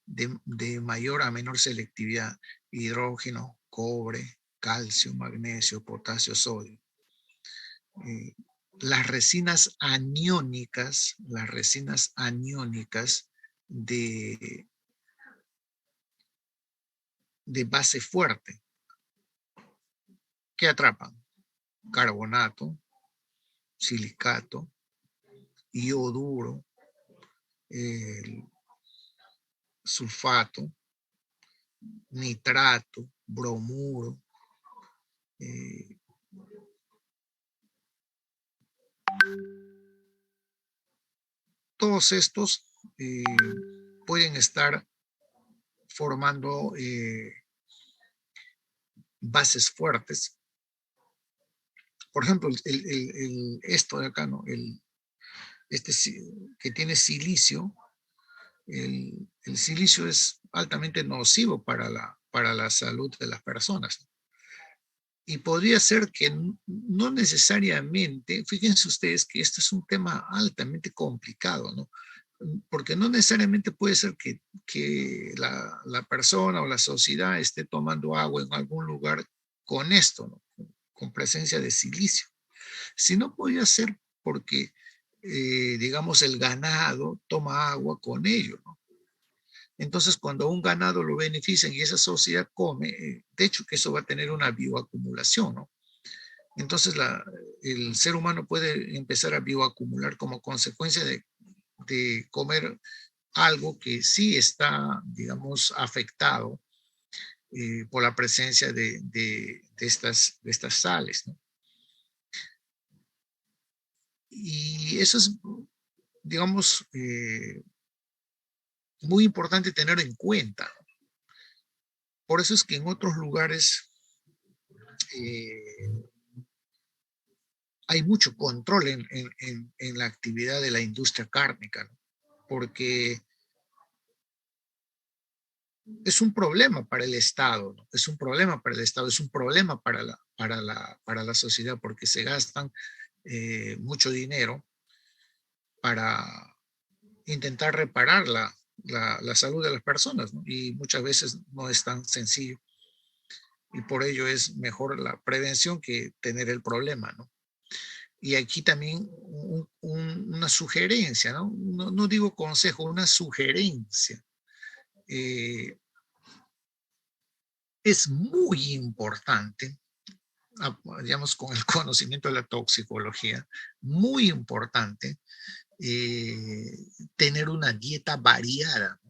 de mayor a menor selectividad, hidrógeno, cobre, calcio, magnesio, potasio, sodio. Las resinas aniónicas de base fuerte, que atrapan carbonato, silicato, ioduro, sulfato, nitrato, bromuro, todos estos pueden estar formando bases fuertes. Por ejemplo, esto de acá, ¿no? Este que tiene silicio, el silicio es altamente nocivo para la salud de las personas. Y podría ser que no necesariamente, fíjense ustedes que este es un tema altamente complicado, ¿no? porque no necesariamente puede ser que la persona o la sociedad esté tomando agua en algún lugar con esto, ¿no? Con presencia de silicio. Si no podía ser porque, digamos, el ganado toma agua con ello, ¿no? Entonces, cuando un ganado lo benefician y esa sociedad come, de hecho que eso va a tener una bioacumulación, ¿no? Entonces, el ser humano puede empezar a bioacumular como consecuencia de comer algo que sí está, digamos, afectado por la presencia de estas sales, ¿no? Y eso es, digamos, muy importante tener en cuenta. Por eso es que en otros lugares eh, hay mucho control en la actividad de la industria cárnica, ¿no? Porque es un problema para el Estado, ¿no? Es un problema para el Estado, es un problema para la sociedad, porque se gastan mucho dinero para intentar reparar la salud de las personas, ¿no? Y muchas veces no es tan sencillo. Y por ello es mejor la prevención que tener el problema, ¿no? Y aquí también una sugerencia, ¿no? ¿no? No digo consejo, una sugerencia. Eh, es muy importante, digamos, con el conocimiento de la toxicología, muy importante tener una dieta variada.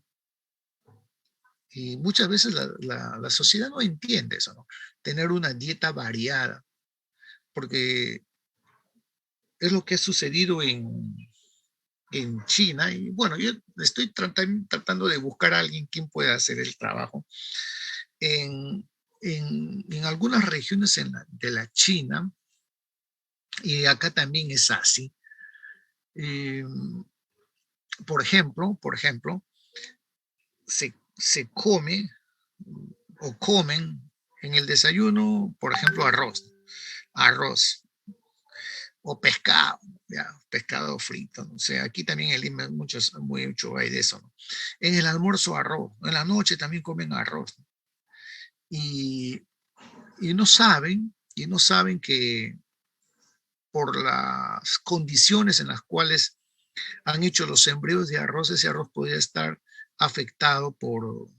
Y muchas veces la sociedad no entiende eso, ¿no? Tener una dieta variada, porque es lo que ha sucedido en China. Y bueno, yo estoy tratando de buscar a alguien quien pueda hacer el trabajo. En, en algunas regiones de la China, y acá también es así, eh, por ejemplo, se come o comen en el desayuno, por ejemplo, arroz o pescado, ya, pescado frito, ¿no? O sea, aquí también en Lima mucho hay de eso, ¿no? En el almuerzo arroz, en la noche también comen arroz, ¿no? Y, y no saben que por las condiciones en las cuales han hecho los sembríos de arroz, ese arroz podría estar afectado por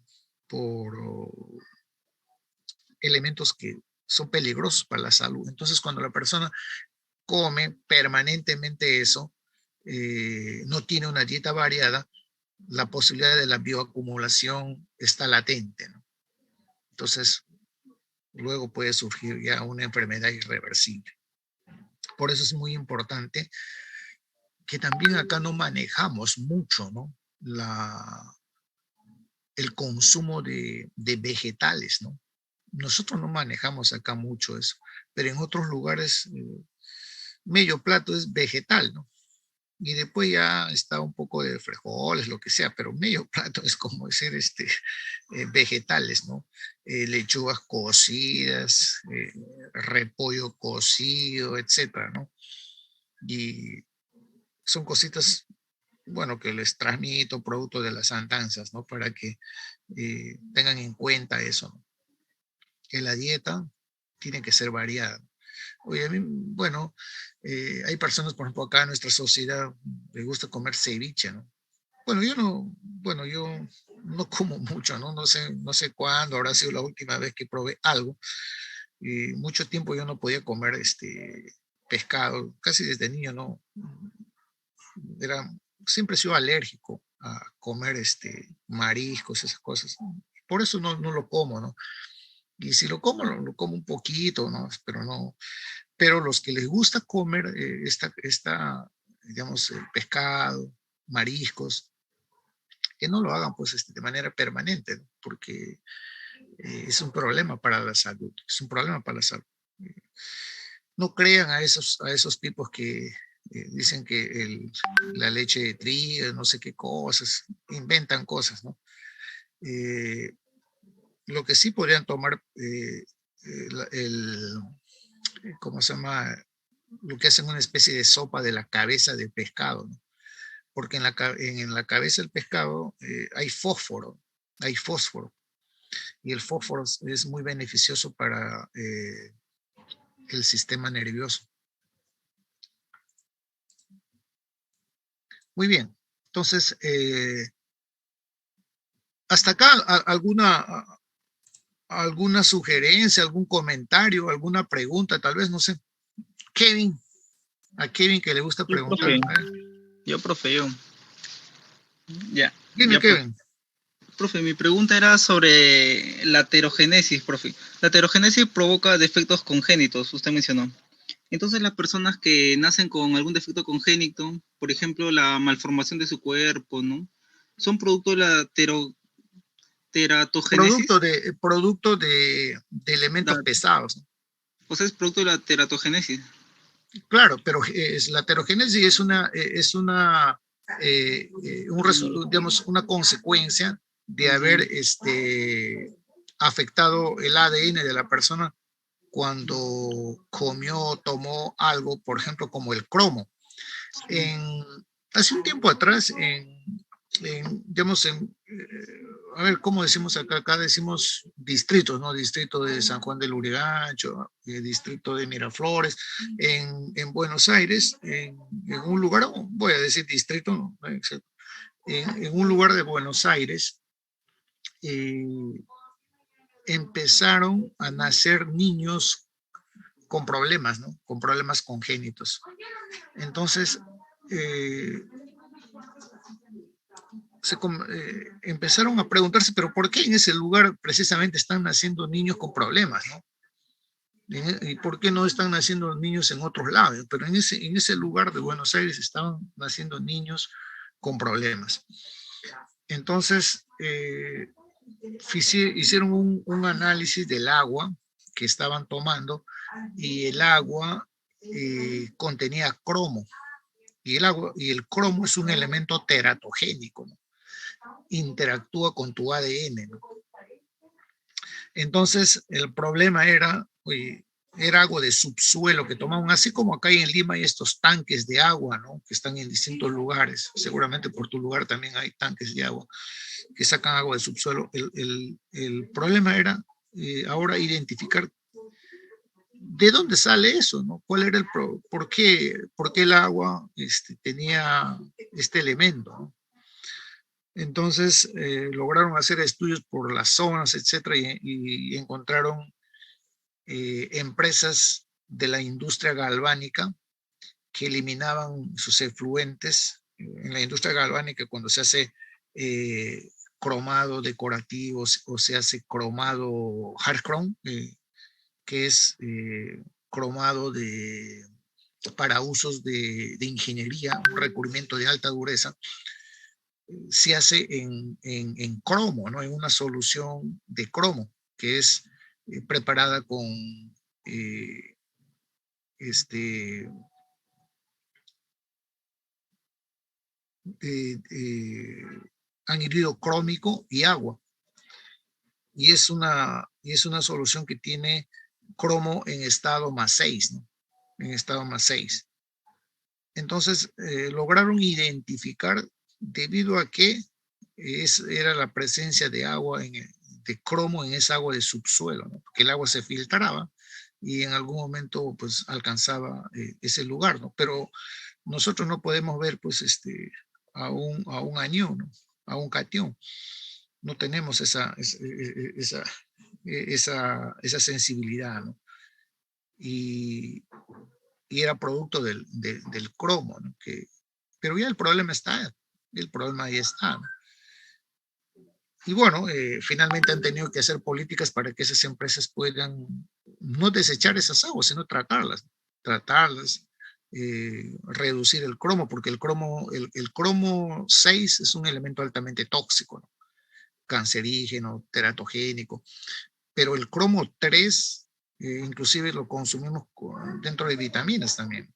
elementos que son peligrosos para la salud. Entonces, cuando la persona come permanentemente eso, no tiene una dieta variada, la posibilidad de la bioacumulación está latente, ¿no? Entonces, luego puede surgir ya una enfermedad irreversible. Por eso es muy importante que también acá no manejamos mucho, ¿no? El consumo de vegetales, ¿no? Nosotros no manejamos acá mucho eso, pero en otros lugares medio plato es vegetal, ¿no? Y después ya está un poco de frijoles, lo que sea, pero medio plato es como decir vegetales, ¿no? Lechugas cocidas, repollo cocido, etcétera, ¿no? Y son cositas, bueno, que les transmito producto de las andanzas, ¿no? Para que tengan en cuenta eso, ¿no? Que la dieta tiene que ser variada. Oye, a mí, bueno, hay personas, por ejemplo, acá en nuestra sociedad, les gusta comer ceviche, ¿no? Bueno, yo no como mucho, ¿no? No sé cuándo habrá sido la última vez que probé algo. Y mucho tiempo yo no podía comer pescado, casi desde niño, ¿no? Era, siempre he sido alérgico a comer mariscos, esas cosas, ¿no? Por eso no lo como, ¿no? Y si lo como, lo como un poquito, ¿no? Pero no, pero los que les gusta comer digamos, el pescado, mariscos, que no lo hagan pues de manera permanente, ¿no? Porque es un problema para la salud, es un problema para la salud. No crean a esos tipos que dicen que la leche de trigo, no sé qué cosas, inventan cosas, ¿no? Eh, lo que sí podrían tomar ¿cómo se llama? Lo que hacen una especie de sopa de la cabeza del pescado, ¿no? porque en la cabeza del pescado hay fósforo, y el fósforo es muy beneficioso para el sistema nervioso. Muy bien, entonces, hasta acá, alguna sugerencia, algún comentario, alguna pregunta, tal vez, no sé. Kevin, a Kevin que le gusta Yo, preguntar. profe, ya, Dime, ya, Kevin. profe, mi pregunta era sobre la heterogénesis, profe. La heterogénesis provoca defectos congénitos, usted mencionó. Entonces, las personas que nacen con algún defecto congénito, por ejemplo, la malformación de su cuerpo, ¿no? ¿Son producto de la teratogénesis? Producto de elementos La- pesados, ¿no? o sea, es producto de la teratogénesis. Claro, pero la heterogénesis digamos, una consecuencia de haber afectado el ADN de la persona cuando comió, tomó algo, por ejemplo, como el cromo. En, hace un tiempo atrás, digamos, a ver, ¿cómo decimos acá? Acá decimos distritos, ¿no? Distrito de San Juan del Urigancho, distrito de Miraflores, en Buenos Aires, en un lugar, voy a decir distrito, ¿no? En un lugar de Buenos Aires, eh, empezaron a nacer niños con problemas, ¿no? Con problemas congénitos. Entonces, eh, empezaron a preguntarse, pero ¿por qué en ese lugar precisamente están naciendo niños con problemas, ¿no? ¿Y por qué no están naciendo niños en otros lados? Pero en ese lugar de Buenos Aires estaban naciendo niños con problemas. Entonces, hicieron un análisis del agua que estaban tomando y el agua contenía cromo. Y el cromo es un elemento teratogénico, ¿no? Interactúa con tu ADN, ¿no? Entonces, el problema era agua de subsuelo que tomaban, así como acá en Lima hay estos tanques de agua, ¿no? Que están en distintos lugares. Seguramente por tu lugar también hay tanques de agua que sacan agua de subsuelo. El problema era ahora identificar de dónde sale eso, ¿no? ¿Cuál era por qué el agua tenía este elemento, ¿no? Entonces lograron hacer estudios por las zonas, etcétera, y encontraron empresas de la industria galvánica que eliminaban sus efluentes. En la industria galvánica, cuando se hace cromado decorativo o se hace cromado hard chrome, que es cromado para usos de ingeniería, un recubrimiento de alta dureza, se hace en cromo, ¿no? En una solución de cromo, que es preparada con eh, este, anhídrido crómico y agua. Y es una solución que tiene cromo en estado +6, ¿no? En estado +6. Entonces, lograron identificar debido a que era la presencia de agua, de cromo en esa agua de subsuelo, ¿no? Porque el agua se filtraba y en algún momento pues alcanzaba ese lugar, ¿no? Pero nosotros no podemos ver pues a un anión, ¿no? A un catión. No tenemos esa sensibilidad, ¿no? Y, y era producto del cromo, ¿no? Pero ya el problema ahí está, ¿no? Y bueno, finalmente han tenido que hacer políticas para que esas empresas puedan no desechar esas aguas, sino tratarlas, reducir el cromo, porque el cromo 6 es un elemento altamente tóxico, ¿no? Cancerígeno, teratogénico, pero el cromo 3 inclusive lo consumimos dentro de vitaminas también.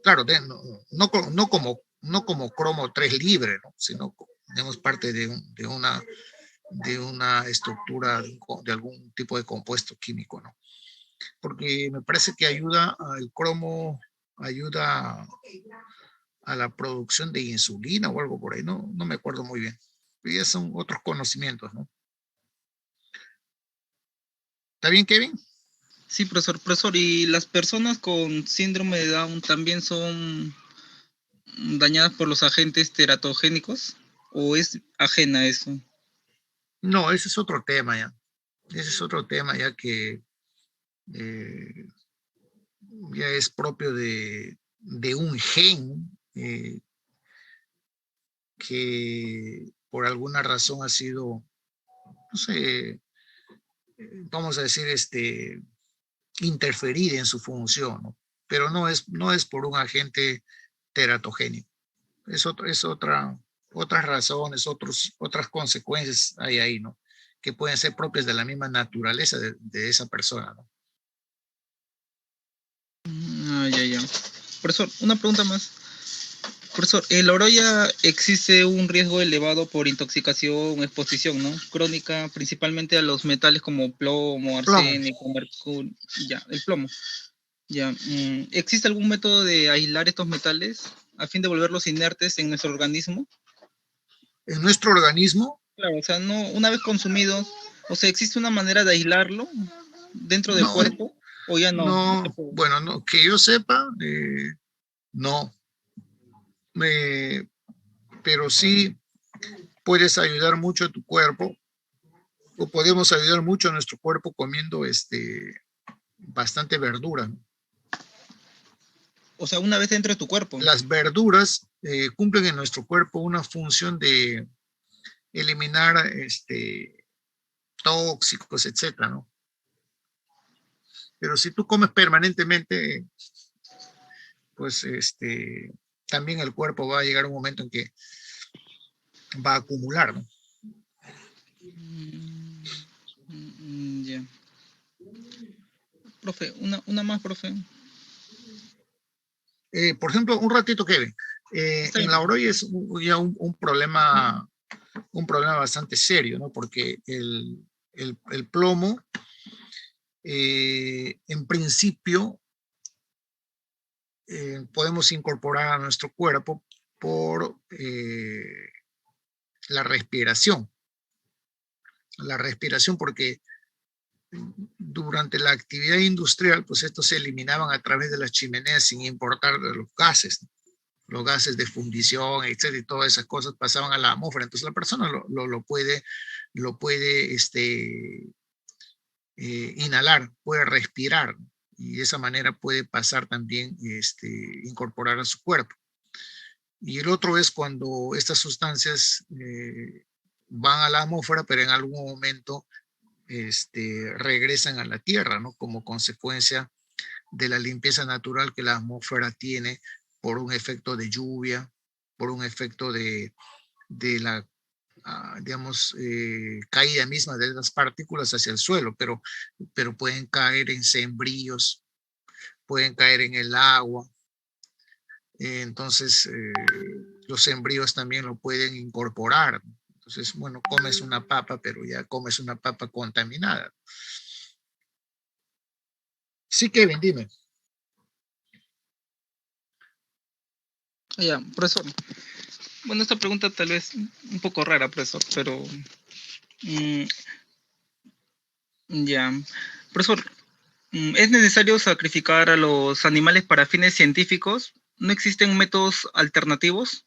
Claro, no como cromo 3 libre, ¿no? Sino tenemos parte de una estructura de algún tipo de compuesto químico, ¿no? Porque me parece que el cromo ayuda a la producción de insulina o algo por ahí, no me acuerdo muy bien. Pero ya son otros conocimientos, ¿no? ¿Está bien, Kevin? Sí, profesor. Profesor, ¿y las personas con síndrome de Down también son dañadas por los agentes teratogénicos? ¿O es ajena a eso? No, ese es otro tema ya. Ese es otro tema ya que eh, ya es propio de un gen que por alguna razón ha sido, no sé, vamos a decir, interferir en su función, ¿no? Pero no es por un agente teratogénico. Es otras razones, otras consecuencias hay ahí, ¿no? Que pueden ser propias de la misma naturaleza de esa persona, ¿no? Ah, ya, ya. Profesor, una pregunta más. Profesor, en la orolla existe un riesgo elevado por intoxicación o exposición, ¿no? Crónica, principalmente a los metales como plomo, Plomo. arsénico, mercurio, ya, el plomo. Ya. ¿Existe algún método de aislar estos metales a fin de volverlos inertes en nuestro organismo? En nuestro organismo, Claro, o sea, no, una vez consumidos, o sea, ¿existe una manera de aislarlo dentro del no, cuerpo? ¿O ya no? No se no, puede. bueno, no, que yo sepa, no. Pero sí puedes ayudar mucho a tu cuerpo, o podemos ayudar mucho a nuestro cuerpo comiendo bastante verdura, ¿no? O sea, una vez dentro de tu cuerpo. Las verduras cumplen en nuestro cuerpo una función de eliminar tóxicos, etcétera, ¿no? Pero si tú comes permanentemente, pues también el cuerpo va a llegar a un momento en que va a acumular, ¿no? Ya. Profe, una más, profe. Por ejemplo, un ratito, Kevin, Está en bien, la profe. orolla es ya un problema bastante serio, ¿no? Porque el plomo, en principio, podemos incorporar a nuestro cuerpo por la respiración. La respiración, porque durante la actividad industrial, pues estos se eliminaban a través de las chimeneas sin importar los gases, ¿no? Los gases de fundición, etcétera, y todas esas cosas pasaban a la atmósfera. Entonces la persona lo puede inhalar, puede respirar, ¿no? Y de esa manera puede pasar también, incorporar a su cuerpo. Y el otro es cuando estas sustancias van a la atmósfera, pero en algún momento regresan a la Tierra, ¿no? Como consecuencia de la limpieza natural que la atmósfera tiene por un efecto de lluvia, por un efecto de la, digamos, caída misma de las partículas hacia el suelo, pero pueden caer en sembríos, pueden caer en el agua. Entonces, los sembríos también lo pueden incorporar. Entonces, bueno, comes una papa, pero ya comes una papa contaminada. Sí, Kevin, dime. Ya, profesor. Bueno, esta pregunta tal vez un poco rara, profesor, pero mm, ya. Profesor, ¿es necesario sacrificar a los animales para fines científicos? ¿No existen métodos alternativos?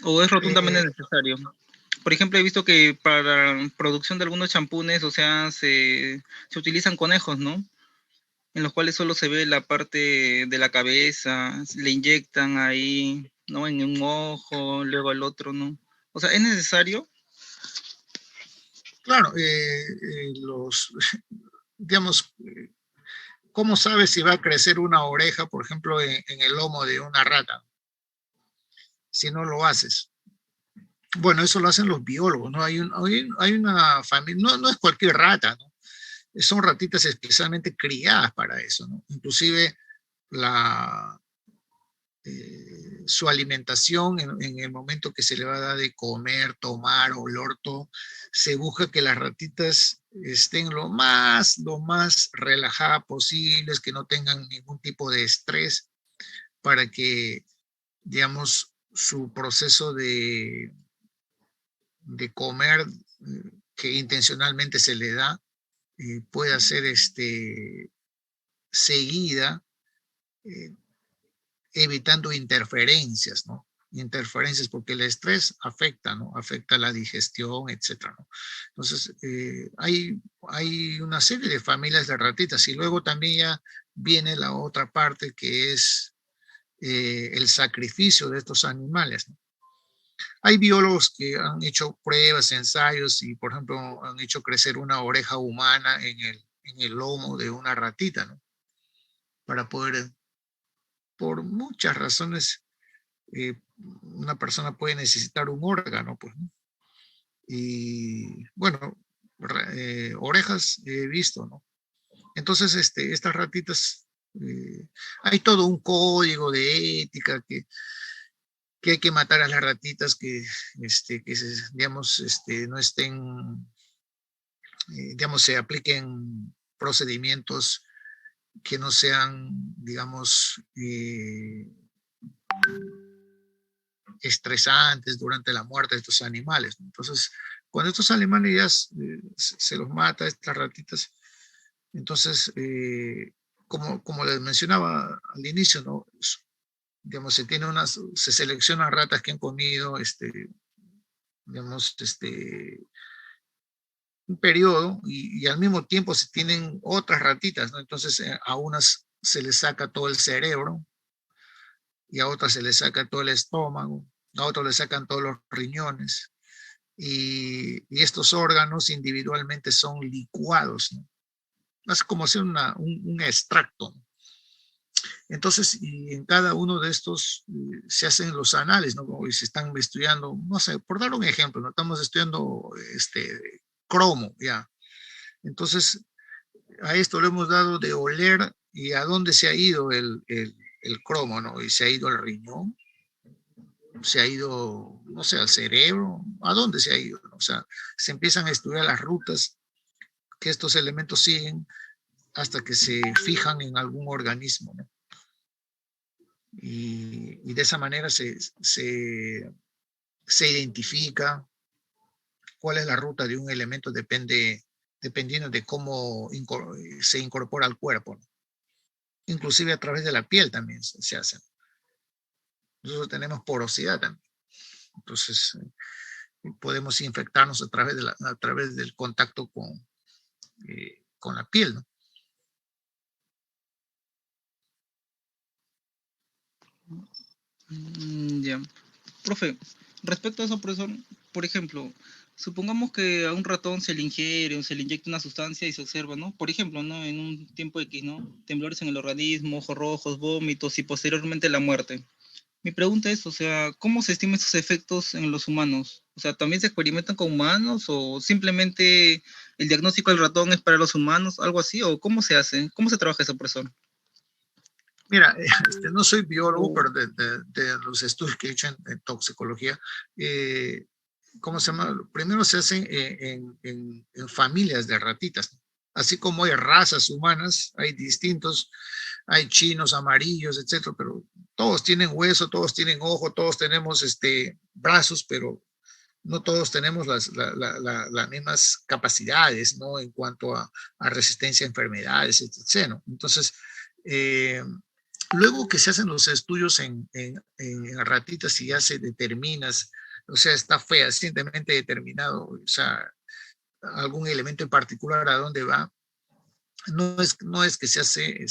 ¿O es rotundamente Eh, necesario? Por ejemplo, he visto que para producción de algunos champunes, o sea, se utilizan conejos, ¿no? En los cuales solo se ve la parte de la cabeza, le inyectan ahí, ¿no? En un ojo, luego al otro, ¿no? O sea, ¿es necesario? claro, digamos, ¿cómo sabes si va a crecer una oreja, por ejemplo, en el lomo de una rata, si no lo haces? Bueno, eso lo hacen los biólogos, ¿no? Hay una familia, no es cualquier rata, ¿no? Son ratitas especialmente criadas para eso, ¿no? Inclusive la, su alimentación en el momento que se le va a dar de comer, tomar, oler, todo, se busca que las ratitas estén lo más relajadas posibles, que no tengan ningún tipo de estrés, para que, digamos, su proceso de comer que intencionalmente se le da pueda ser seguida, eh, evitando interferencias, ¿no? Interferencias, porque el estrés afecta, ¿no? Afecta la digestión, etcétera, ¿no? Entonces, hay una serie de familias de ratitas y luego también ya viene la otra parte que es el sacrificio de estos animales, ¿no? Hay biólogos que han hecho pruebas, ensayos y, por ejemplo, han hecho crecer una oreja humana en el lomo de una ratita, ¿no? Para poder, por muchas razones, una persona puede necesitar un órgano, pues, ¿no? Y bueno, orejas he visto, ¿no? Entonces, estas ratitas, hay todo un código de ética que hay que matar a las ratitas digamos, no estén, digamos, se apliquen procedimientos que no sean, digamos, estresantes durante la muerte de estos animales. Entonces, cuando estos animales ya se los mata, estas ratitas, entonces, como les mencionaba al inicio, ¿no? Digamos, se seleccionan ratas que han comido, digamos, un periodo y al mismo tiempo se tienen otras ratitas, ¿no? Entonces, a unas se les saca todo el cerebro y a otras se les saca todo el estómago, a otros le sacan todos los riñones y estos órganos individualmente son licuados, ¿no? Es como hacer un extracto. Entonces, y en cada uno de estos se hacen los análisis, ¿no? Y se están estudiando, no sé, por dar un ejemplo, ¿no? Estamos estudiando cromo, ya. Entonces, a esto le hemos dado de oler y a dónde se ha ido el cromo, ¿no? Y se ha ido al riñón, se ha ido, no sé, al cerebro, ¿a dónde se ha ido? O sea, se empiezan a estudiar las rutas que estos elementos siguen hasta que se fijan en algún organismo, ¿no? Y de esa manera se identifica cuál es la ruta de un elemento, dependiendo de cómo se incorpora al cuerpo, ¿no? Inclusive a través de la piel también se hace. Nosotros tenemos porosidad también. Entonces, podemos infectarnos a través del contacto con la piel, ¿no? Ya. Profe, respecto a eso, profesor, por ejemplo, supongamos que a un ratón se le ingiere o se le inyecta una sustancia y se observa, ¿no? Por ejemplo, ¿no? En un tiempo X, ¿no? Temblores en el organismo, ojos rojos, vómitos y posteriormente la muerte. Mi pregunta es, o sea, ¿cómo se estiman esos efectos en los humanos? O sea, ¿también se experimentan con humanos o simplemente el diagnóstico del ratón es para los humanos, algo así? ¿O cómo se hace? ¿Cómo se trabaja eso, profesor? Mira, no soy biólogo, pero de los estudios que he hecho en toxicología, ¿cómo se llama? Primero se hacen en familias de ratitas. Así como hay razas humanas, hay distintos, hay chinos, amarillos, etcétera, pero todos tienen hueso, todos tienen ojo, todos tenemos brazos, pero no todos tenemos las mismas capacidades, ¿no? En cuanto a resistencia a enfermedades, etcétera, ¿no? Entonces, luego que se hacen los estudios en ratitas y ya se determina, o sea, está fehacientemente determinado, o sea, algún elemento en particular a dónde va, no es que se hace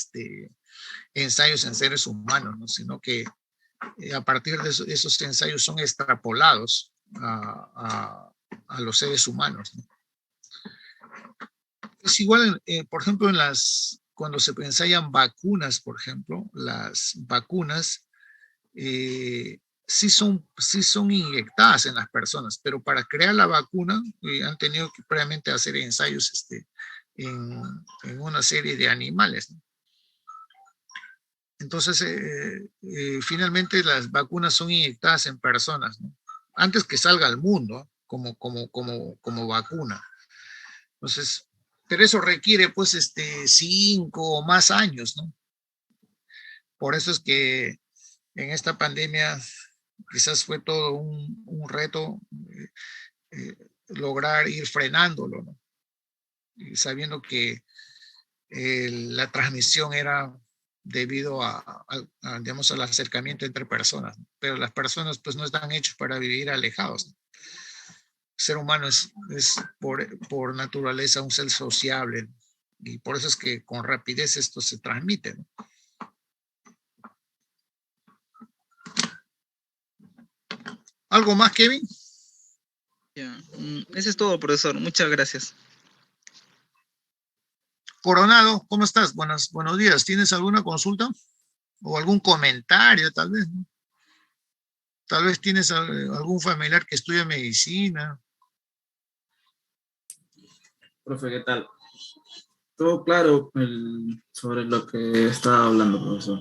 ensayos en seres humanos, ¿no? Sino que a partir de esos ensayos son extrapolados a los seres humanos, ¿no? Es igual, por ejemplo, cuando se ensayan vacunas, por ejemplo, las vacunas sí son inyectadas en las personas, pero para crear la vacuna han tenido que previamente hacer ensayos en una serie de animales, ¿no? Entonces, finalmente las vacunas son inyectadas en personas, ¿no? Antes que salga al mundo como vacuna. Entonces, pero eso requiere pues 5 o más años, ¿no? Por eso es que en esta pandemia quizás fue todo un reto lograr ir frenándolo, ¿no? Y sabiendo que la transmisión era debido digamos, al acercamiento entre personas, ¿no? Pero las personas pues no están hechas para vivir alejados, ¿no? El ser humano es por naturaleza un ser sociable, ¿no? Y por eso es que con rapidez esto se transmite, ¿no? ¿Algo más, Kevin? Ya. Eso es todo, profesor. Muchas gracias. Coronado, ¿cómo estás? Buenos días. ¿Tienes alguna consulta o algún comentario, tal vez, ¿no? Tal vez tienes algún familiar que estudia medicina. Profe, ¿qué tal? Todo claro sobre lo que estaba hablando, profesor.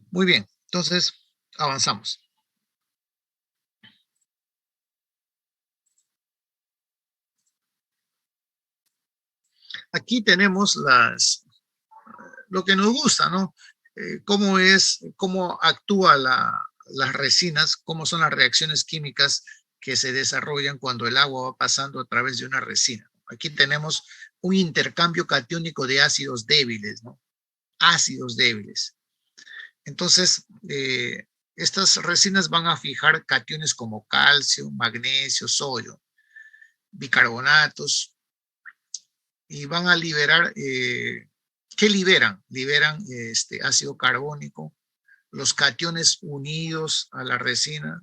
Muy bien, entonces avanzamos. Aquí tenemos lo que nos gusta, ¿no? Cómo actúa las resinas, cómo son las reacciones químicas que se desarrollan cuando el agua va pasando a través de una resina. Aquí tenemos un intercambio catiónico de ácidos débiles, ¿no? Ácidos débiles. Entonces, estas resinas van a fijar cationes como calcio, magnesio, sodio, bicarbonatos, y van a liberar, ¿qué liberan? Liberan ácido carbónico, los cationes unidos a la resina,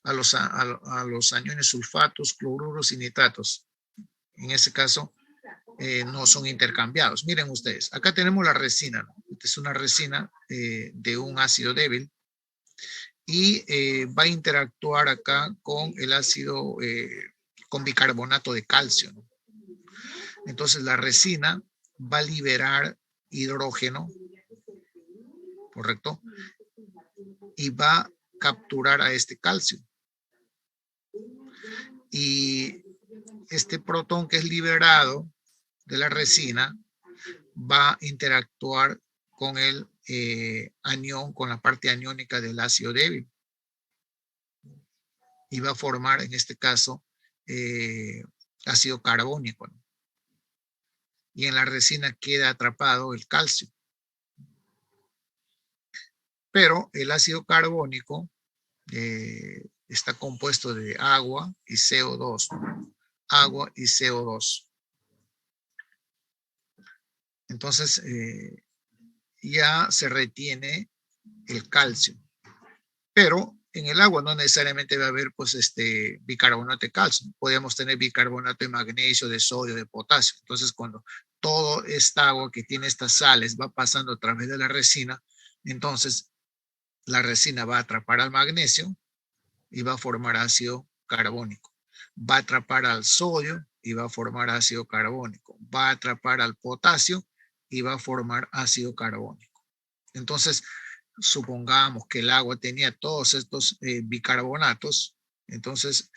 a los aniones sulfatos, cloruros y nitratos. En ese caso, no son intercambiados. Miren ustedes, acá tenemos la resina, ¿no? Esta es una resina de un ácido débil y va a interactuar acá con el ácido, con bicarbonato de calcio, ¿no? Entonces la resina va a liberar hidrógeno, ¿correcto? Y va a capturar a este calcio. Y este protón que es liberado de la resina va a interactuar con el anión, con la parte aniónica del ácido débil. Y va a formar, en este caso, ácido carbónico, ¿no? Y en la resina queda atrapado el calcio. Pero el ácido carbónico está compuesto de agua y CO2, ¿no? Agua y CO2. Entonces, ya se retiene el calcio. Pero en el agua no necesariamente va a haber pues bicarbonato de calcio. Podríamos tener bicarbonato de magnesio, de sodio, de potasio. Entonces, cuando todo esta agua que tiene estas sales va pasando a través de la resina, entonces la resina va a atrapar al magnesio y va a formar ácido carbónico. Va a atrapar al sodio y va a formar ácido carbónico. Va a atrapar al potasio y va a formar ácido carbónico. Entonces, supongamos que el agua tenía todos estos bicarbonatos, entonces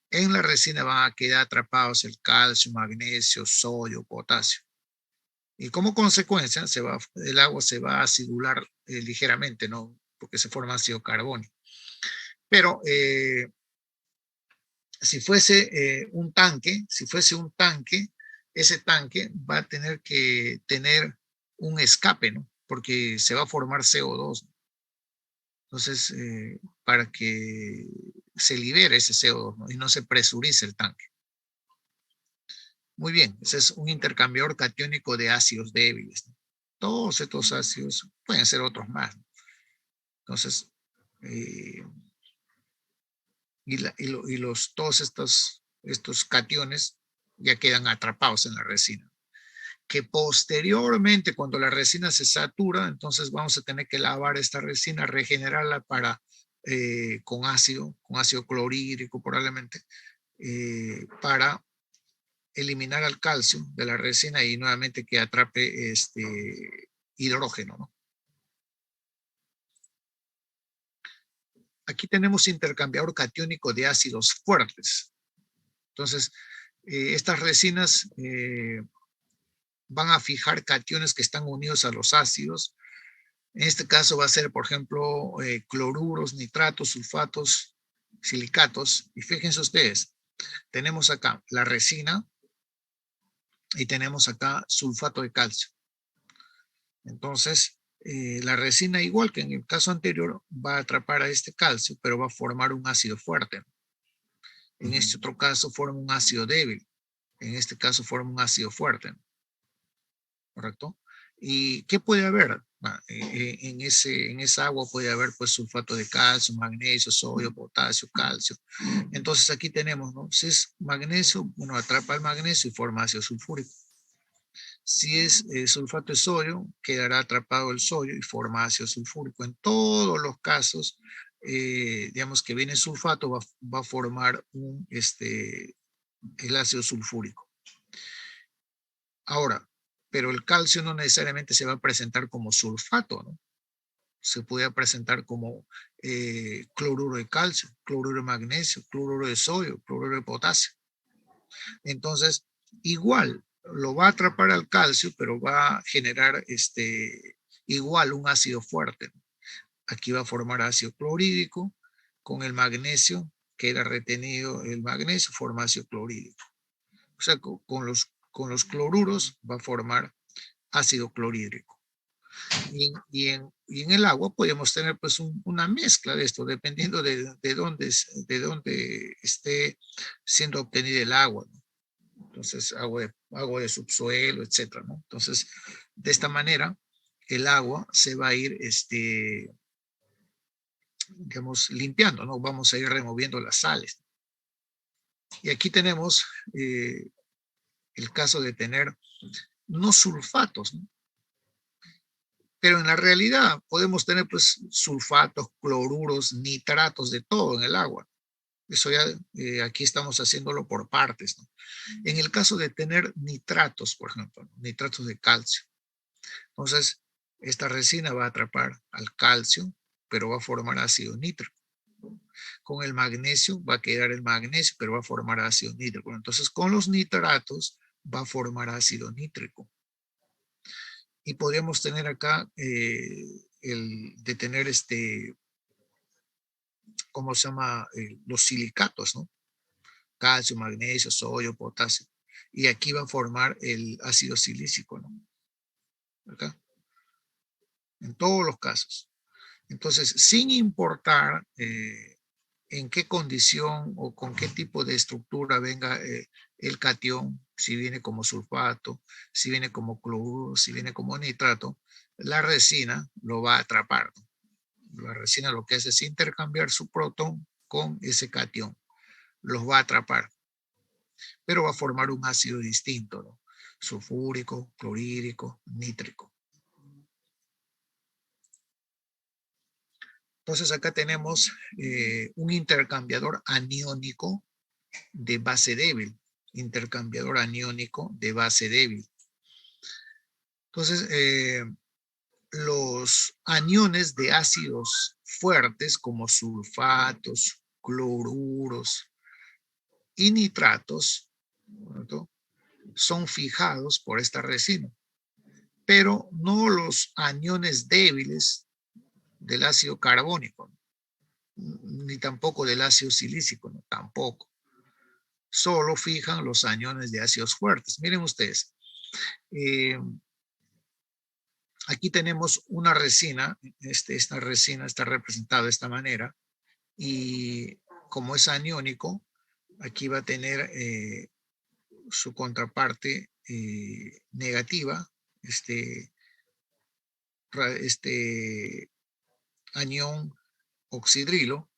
en la resina van a quedar atrapados el calcio, magnesio, sodio, potasio. Y como consecuencia, el agua se va a acidular ligeramente, ¿no? Porque se forma ácido carbónico. Pero si fuese un tanque, ese tanque va a tener que tener un escape, ¿no? Porque se va a formar CO2, ¿no? Entonces, para que se libere ese CO2, ¿no? Y no se presurice el tanque. Muy bien, ese es un intercambiador catiónico de ácidos débiles, ¿no? Todos estos ácidos, pueden ser otros más, ¿no? Entonces, todos estos cationes ya quedan atrapados en la resina. Que posteriormente, cuando la resina se satura, entonces vamos a tener que lavar esta resina, regenerarla con ácido clorhídrico probablemente, para eliminar al calcio de la resina y nuevamente que atrape hidrógeno, ¿no? Aquí tenemos intercambiador catiónico de ácidos fuertes. Entonces, estas resinas van a fijar cationes que están unidos a los ácidos. En este caso va a ser, por ejemplo, cloruros, nitratos, sulfatos, silicatos. Y fíjense ustedes, tenemos acá la resina y tenemos acá sulfato de calcio. Entonces, la resina, igual que en el caso anterior, va a atrapar a este calcio, pero va a formar un ácido fuerte. En este otro caso forma un ácido débil. En este caso forma un ácido fuerte. ¿Correcto? ¿Y qué puede haber? En esa agua puede haber pues sulfato de calcio, magnesio, sodio, potasio, calcio. Entonces aquí tenemos, ¿no? Si es magnesio, bueno, atrapa el magnesio y forma ácido sulfúrico. Si es sulfato de sodio, quedará atrapado el sodio y forma ácido sulfúrico. En todos los casos, digamos que viene sulfato, va a formar el ácido sulfúrico. Ahora, pero el calcio no necesariamente se va a presentar como sulfato, ¿no? Se puede presentar como cloruro de calcio, cloruro de magnesio, cloruro de sodio, cloruro de potasio. Entonces, igual lo va a atrapar al calcio, pero va a generar igual un ácido fuerte. Aquí va a formar ácido clorhídrico, con el magnesio, queda retenido el magnesio, forma ácido clorhídrico. O sea, con los cloruros va a formar ácido clorhídrico. Y en el agua podemos tener pues una mezcla de esto, dependiendo de dónde esté siendo obtenida el agua, ¿no? Entonces, agua de subsuelo, etcétera, ¿no? Entonces, de esta manera, el agua se va a ir, digamos, limpiando, ¿no? Vamos a ir removiendo las sales. Y aquí tenemos el caso de tener no sulfatos, ¿no? Pero en la realidad podemos tener pues sulfatos, cloruros, nitratos, de todo en el agua. Eso ya aquí estamos haciéndolo por partes, ¿no? En el caso de tener nitratos, por ejemplo, ¿no? Nitratos de calcio. Entonces, esta resina va a atrapar al calcio, pero va a formar ácido nítrico. Con el magnesio va a quedar el magnesio, pero va a formar ácido nítrico. Entonces, con los nitratos va a formar ácido nítrico. Y podríamos tener acá el de tener ¿cómo se llama? Los silicatos, ¿no? Calcio, magnesio, sodio, potasio. Y aquí va a formar el ácido silícico, ¿no? Acá. En todos los casos. Entonces, sin importar en qué condición o con qué tipo de estructura venga el catión, si viene como sulfato, si viene como cloruro, si viene como nitrato, la resina lo va a atrapar, ¿no? La resina lo que hace es intercambiar su protón con ese catión. Los va a atrapar, pero va a formar un ácido distinto, ¿no? Sulfúrico, clorhídrico, nítrico. Entonces acá tenemos un intercambiador aniónico de base débil. Intercambiador aniónico de base débil. Entonces, los aniones de ácidos fuertes como sulfatos, cloruros y nitratos, ¿no?, son fijados por esta resina, pero no los aniones débiles del ácido carbónico, ni tampoco del ácido silícico, ¿no? Tampoco. Solo fijan los aniones de ácidos fuertes. Miren ustedes, aquí tenemos una resina, esta resina está representada de esta manera, y como es aniónico, aquí va a tener su contraparte negativa, este anión oxidrilo,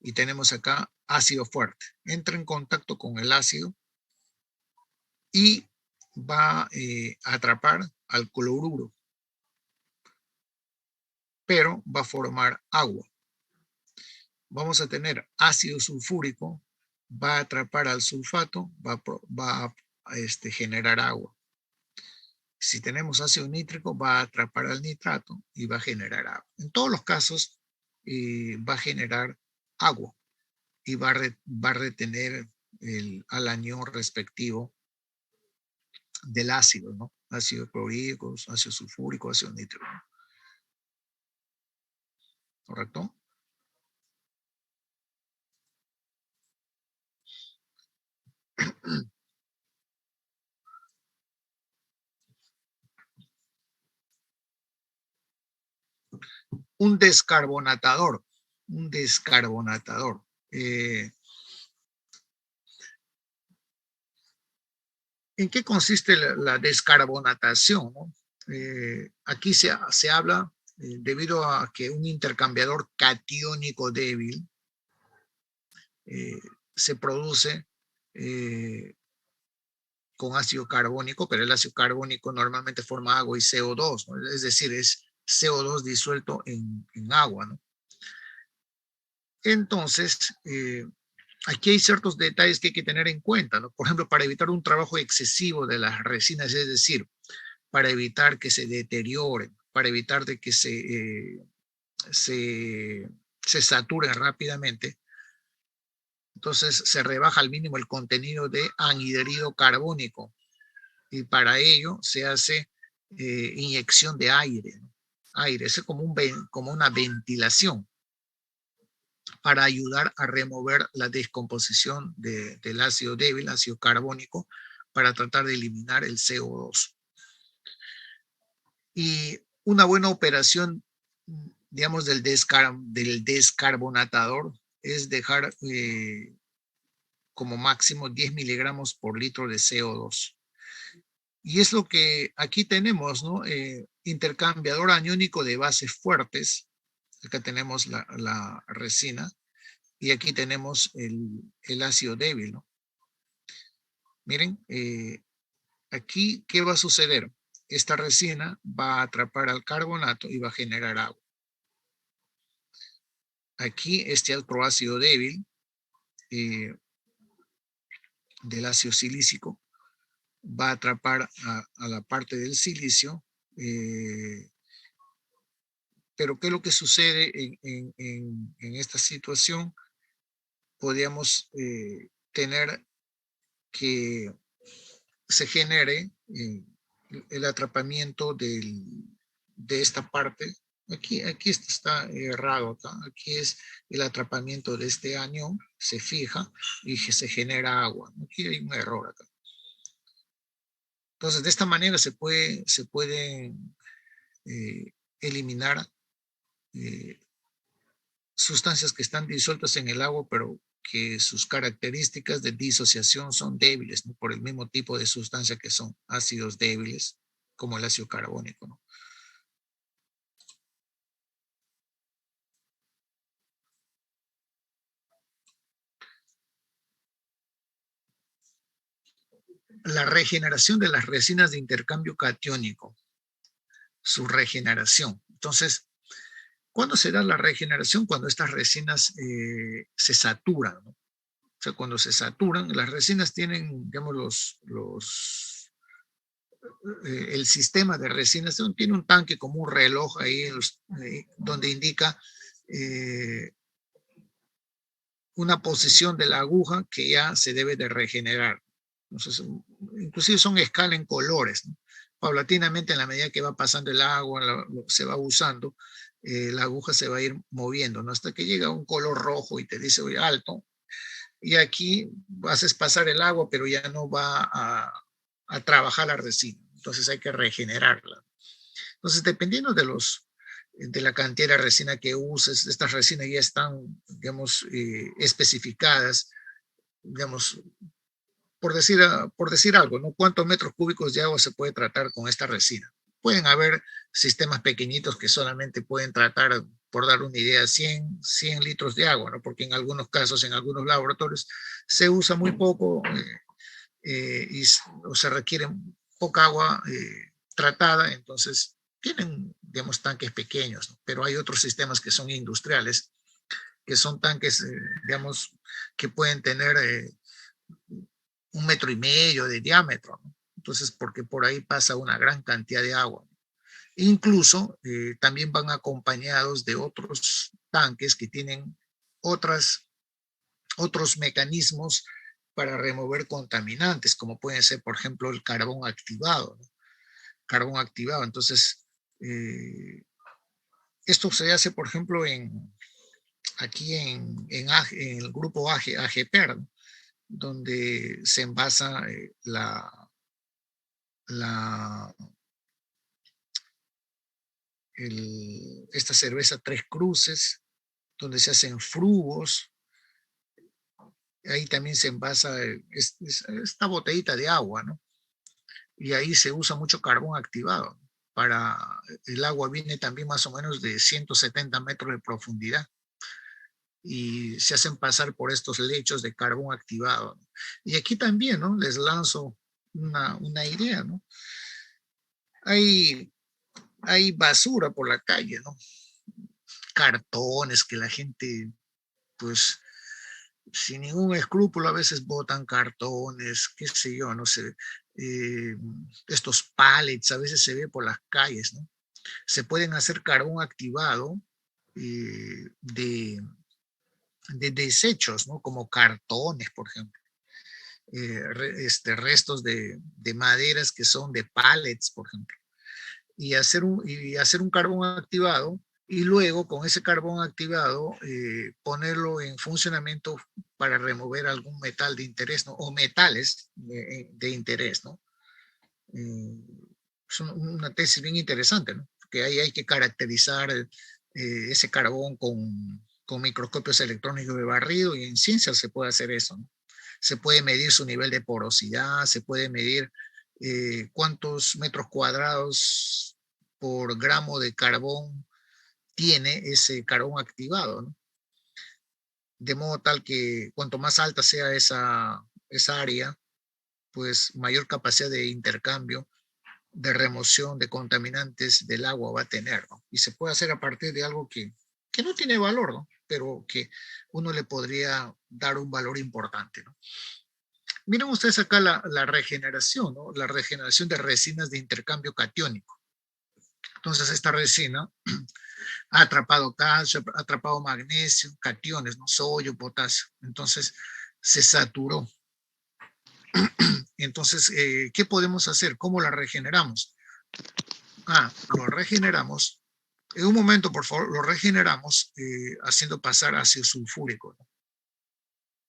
y tenemos acá ácido fuerte. Entra en contacto con el ácido y va a atrapar al cloruro, pero va a formar agua. Vamos a tener ácido sulfúrico, va a atrapar al sulfato, va a generar agua. Si tenemos ácido nítrico, va a atrapar al nitrato y va a generar agua. En todos los casos, va a generar agua y va a retener al anión respectivo del ácido, ¿no? Ácido clorhídrico, ácido sulfúrico, ácido nítrico. ¿correcto? Un descarbonatador. Un descarbonatador. ¿En qué consiste la descarbonatación, ¿no? Aquí se habla debido a que un intercambiador catiónico débil se produce con ácido carbónico, pero el ácido carbónico normalmente forma agua y CO2, ¿no? Es decir, es CO2 disuelto en agua, ¿no? Entonces, aquí hay ciertos detalles que hay que tener en cuenta, ¿no? Por ejemplo, para evitar un trabajo excesivo de las resinas, es decir, para evitar que se deterioren, para evitar de que se saturen rápidamente, entonces se rebaja al mínimo el contenido de anhidrido carbónico y para ello se hace inyección de aire, ¿no? Aire, es como una ventilación para ayudar a remover la descomposición del ácido débil, ácido carbónico, para tratar de eliminar el CO2. Y una buena operación, digamos, del descarbonatador es dejar como máximo 10 miligramos por litro de CO2. Y es lo que aquí tenemos, ¿no? Intercambiador aniónico de bases fuertes. Acá tenemos la resina y aquí tenemos el ácido débil, ¿no? Miren, aquí, ¿qué va a suceder? Esta resina va a atrapar al carbonato y va a generar agua. Aquí este otro ácido débil del ácido silícico va a atrapar a la parte del silicio, pero ¿qué es lo que sucede en esta situación? Podríamos tener que se genere el atrapamiento de esta parte. Aquí está errado acá. Aquí es el atrapamiento de este anión, se fija y se genera agua. Aquí hay un error acá. Entonces, de esta manera se puede eliminar sustancias que están disueltas en el agua, pero que sus características de disociación son débiles, ¿no? Por el mismo tipo de sustancia que son ácidos débiles, como el ácido carbónico, ¿no? La regeneración de las resinas de intercambio catiónico, su regeneración. Entonces, ¿cuándo se da la regeneración? Cuando estas resinas se saturan, ¿no? O sea, cuando se saturan, las resinas tienen, digamos, el sistema de resinas tiene un tanque como un reloj ahí donde indica una posición de la aguja que ya se debe de regenerar. Entonces, inclusive son escala en colores, ¿no? Paulatinamente, en la medida que va pasando el agua, se va usando, la aguja se va a ir moviendo, ¿no? Hasta que llega a un color rojo y te dice, oye, alto. Y aquí haces pasar el agua, pero ya no va a trabajar la resina. Entonces hay que regenerarla. Entonces, dependiendo de la cantidad de resina que uses, estas resinas ya están, digamos, especificadas, digamos, por decir algo, ¿no? ¿Cuántos metros cúbicos de agua se puede tratar con esta resina? Pueden haber sistemas pequeñitos que solamente pueden tratar, por dar una idea, 100 litros de agua, ¿no? Porque en algunos casos, en algunos laboratorios, se usa muy poco o se requiere poca agua tratada, entonces tienen, digamos, tanques pequeños, ¿no? Pero hay otros sistemas que son industriales, que son tanques, digamos, que pueden tener 1,5 metros de diámetro, ¿no? Entonces, porque por ahí pasa una gran cantidad de agua. Incluso también van acompañados de otros tanques que tienen otros mecanismos para remover contaminantes, como pueden ser, por ejemplo, el carbón activado, ¿no? Carbón activado. Entonces, Esto se hace, por ejemplo, aquí en el grupo AGPER, ¿no? Donde se envasa esta cerveza Tres Cruces, donde se hacen frugos. Ahí también se envasa esta botellita de agua, ¿no? Y ahí se usa mucho carbón activado. El agua viene también más o menos de 170 metros de profundidad y se hacen pasar por estos lechos de carbón activado, ¿no? Y aquí también, ¿no? Les lanzo una idea, ¿no? Hay basura por la calle, ¿no? Cartones que la gente, pues, sin ningún escrúpulo a veces botan cartones, qué sé yo, no sé, estos pallets a veces se ve por las calles, ¿no? Se pueden hacer carbón activado de desechos, ¿no? Como cartones, por ejemplo. Restos de maderas que son de pallets, por ejemplo. Y hacer un carbón activado y luego con ese carbón activado ponerlo en funcionamiento para remover algún metal de interés, ¿no? O metales de interés, ¿no? Es una tesis bien interesante, ¿no? Porque ahí hay que caracterizar ese carbón con microscopios electrónicos de barrido, y en ciencia se puede hacer eso, ¿no? Se puede medir su nivel de porosidad, se puede medir cuántos metros cuadrados por gramo de carbón tiene ese carbón activado, ¿no? De modo tal que cuanto más alta sea esa área, pues mayor capacidad de intercambio, de remoción de contaminantes del agua va a tener, ¿no? Y se puede hacer a partir de algo que no tiene valor, ¿no? Pero que uno le podría dar un valor importante, ¿no? Miren ustedes acá la regeneración, ¿no? La regeneración de resinas de intercambio catiónico. Entonces esta resina ha atrapado calcio, ha atrapado magnesio, cationes, ¿no? Sodio, potasio. Entonces se saturó. Entonces, ¿qué podemos hacer? ¿Cómo la regeneramos? Lo regeneramos. En un momento, por favor, lo regeneramos haciendo pasar ácido sulfúrico, ¿no?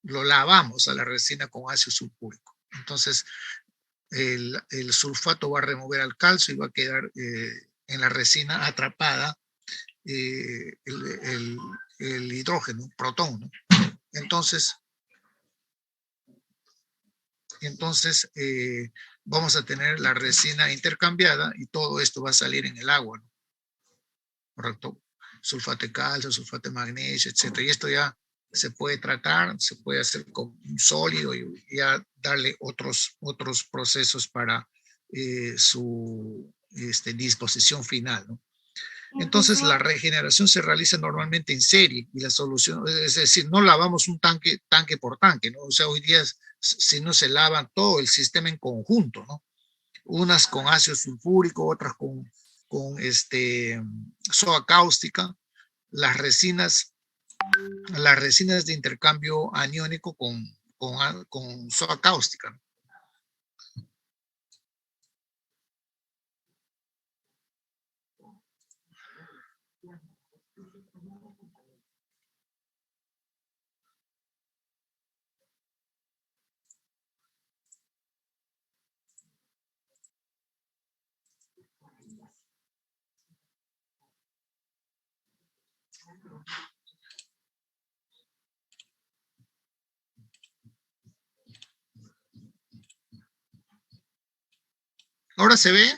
Lo lavamos a la resina con ácido sulfúrico. Entonces, el sulfato va a remover al calcio y va a quedar en la resina atrapada el hidrógeno, protón, ¿no? Entonces vamos a tener la resina intercambiada y todo esto va a salir en el agua, ¿no? ¿Correcto? Sulfato de calcio, sulfato de magnesio, etc. Y esto ya se puede tratar, se puede hacer con un sólido y ya darle otros procesos para su disposición final, ¿no? Entonces la regeneración se realiza normalmente en serie y la solución, es decir, no lavamos un tanque por tanque, ¿no? O sea, hoy día si no se lava todo el sistema en conjunto, ¿no? Unas con ácido sulfúrico, otras con soda cáustica, las resinas de intercambio aniónico con soda cáustica, ¿no? Ahora se ve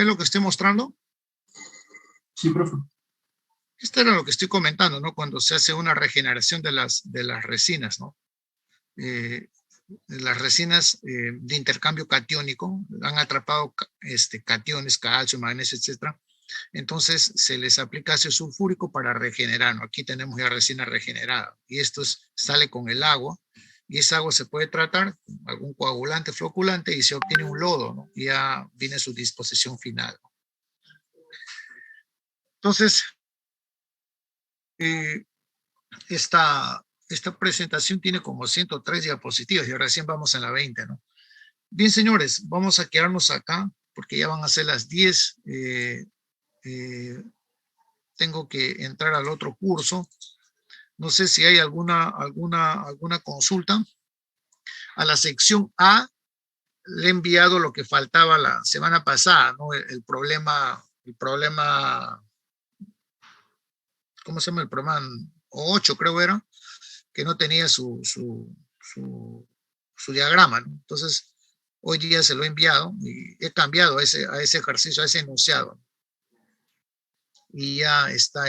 lo que estoy mostrando. Sí, profe. Esto era lo que estoy comentando, ¿no? Cuando se hace una regeneración de las resinas, ¿no? Las resinas de intercambio catiónico han atrapado cationes, calcio, magnesio, etcétera. Entonces se les aplica ácido sulfúrico para regenerar, ¿no? Aquí tenemos ya resina regenerada y esto sale con el agua y esa agua se puede tratar con algún coagulante, floculante y se obtiene un lodo, ¿no? Y ya viene su disposición final, ¿no? Entonces, esta presentación tiene como 103 diapositivas y recién vamos en la 20, ¿no? Bien, señores, vamos a quedarnos acá porque ya van a ser las 10. tengo que entrar al otro curso. No sé si hay alguna consulta. A la sección A le he enviado lo que faltaba la semana pasada, ¿no? El problema, ¿cómo se llama? El problema 8, creo era, que no tenía su diagrama, ¿no? Entonces, hoy día se lo he enviado y he cambiado a ese ejercicio, a ese enunciado. Y ya está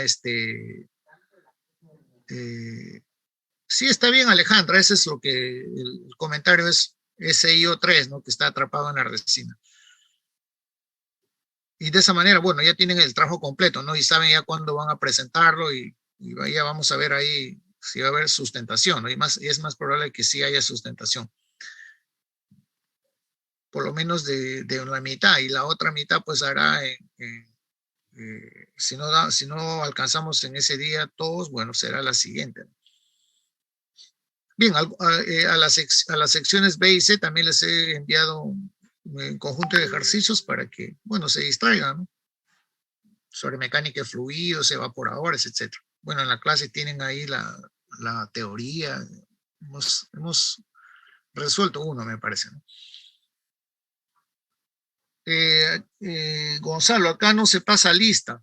sí, está bien, Alejandra, ese es lo que el comentario es SIO3, ¿no? Que está atrapado en la resina. Y de esa manera, bueno, ya tienen el trabajo completo, ¿no? Y saben ya cuándo van a presentarlo y ya vamos a ver ahí si va a haber sustentación, ¿no? Y es más probable que sí haya sustentación. Por lo menos de la mitad, y la otra mitad pues hará si no alcanzamos en ese día todos, bueno, será la siguiente. Bien, a las secciones B y C también les he enviado un conjunto de ejercicios para que, bueno, se distraigan, ¿no? Sobre mecánica de fluidos, evaporadores, etc. Bueno, en la clase tienen ahí la teoría. Hemos resuelto uno, me parece, ¿no? Gonzalo, acá no se pasa lista.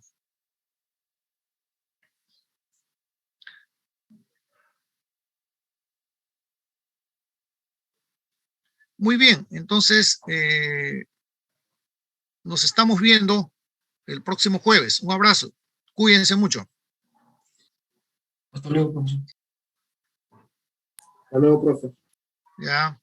Muy bien, entonces nos estamos viendo el próximo jueves. Un abrazo. Cuídense mucho. Hasta luego, profesor. Hasta luego, profe. Ya.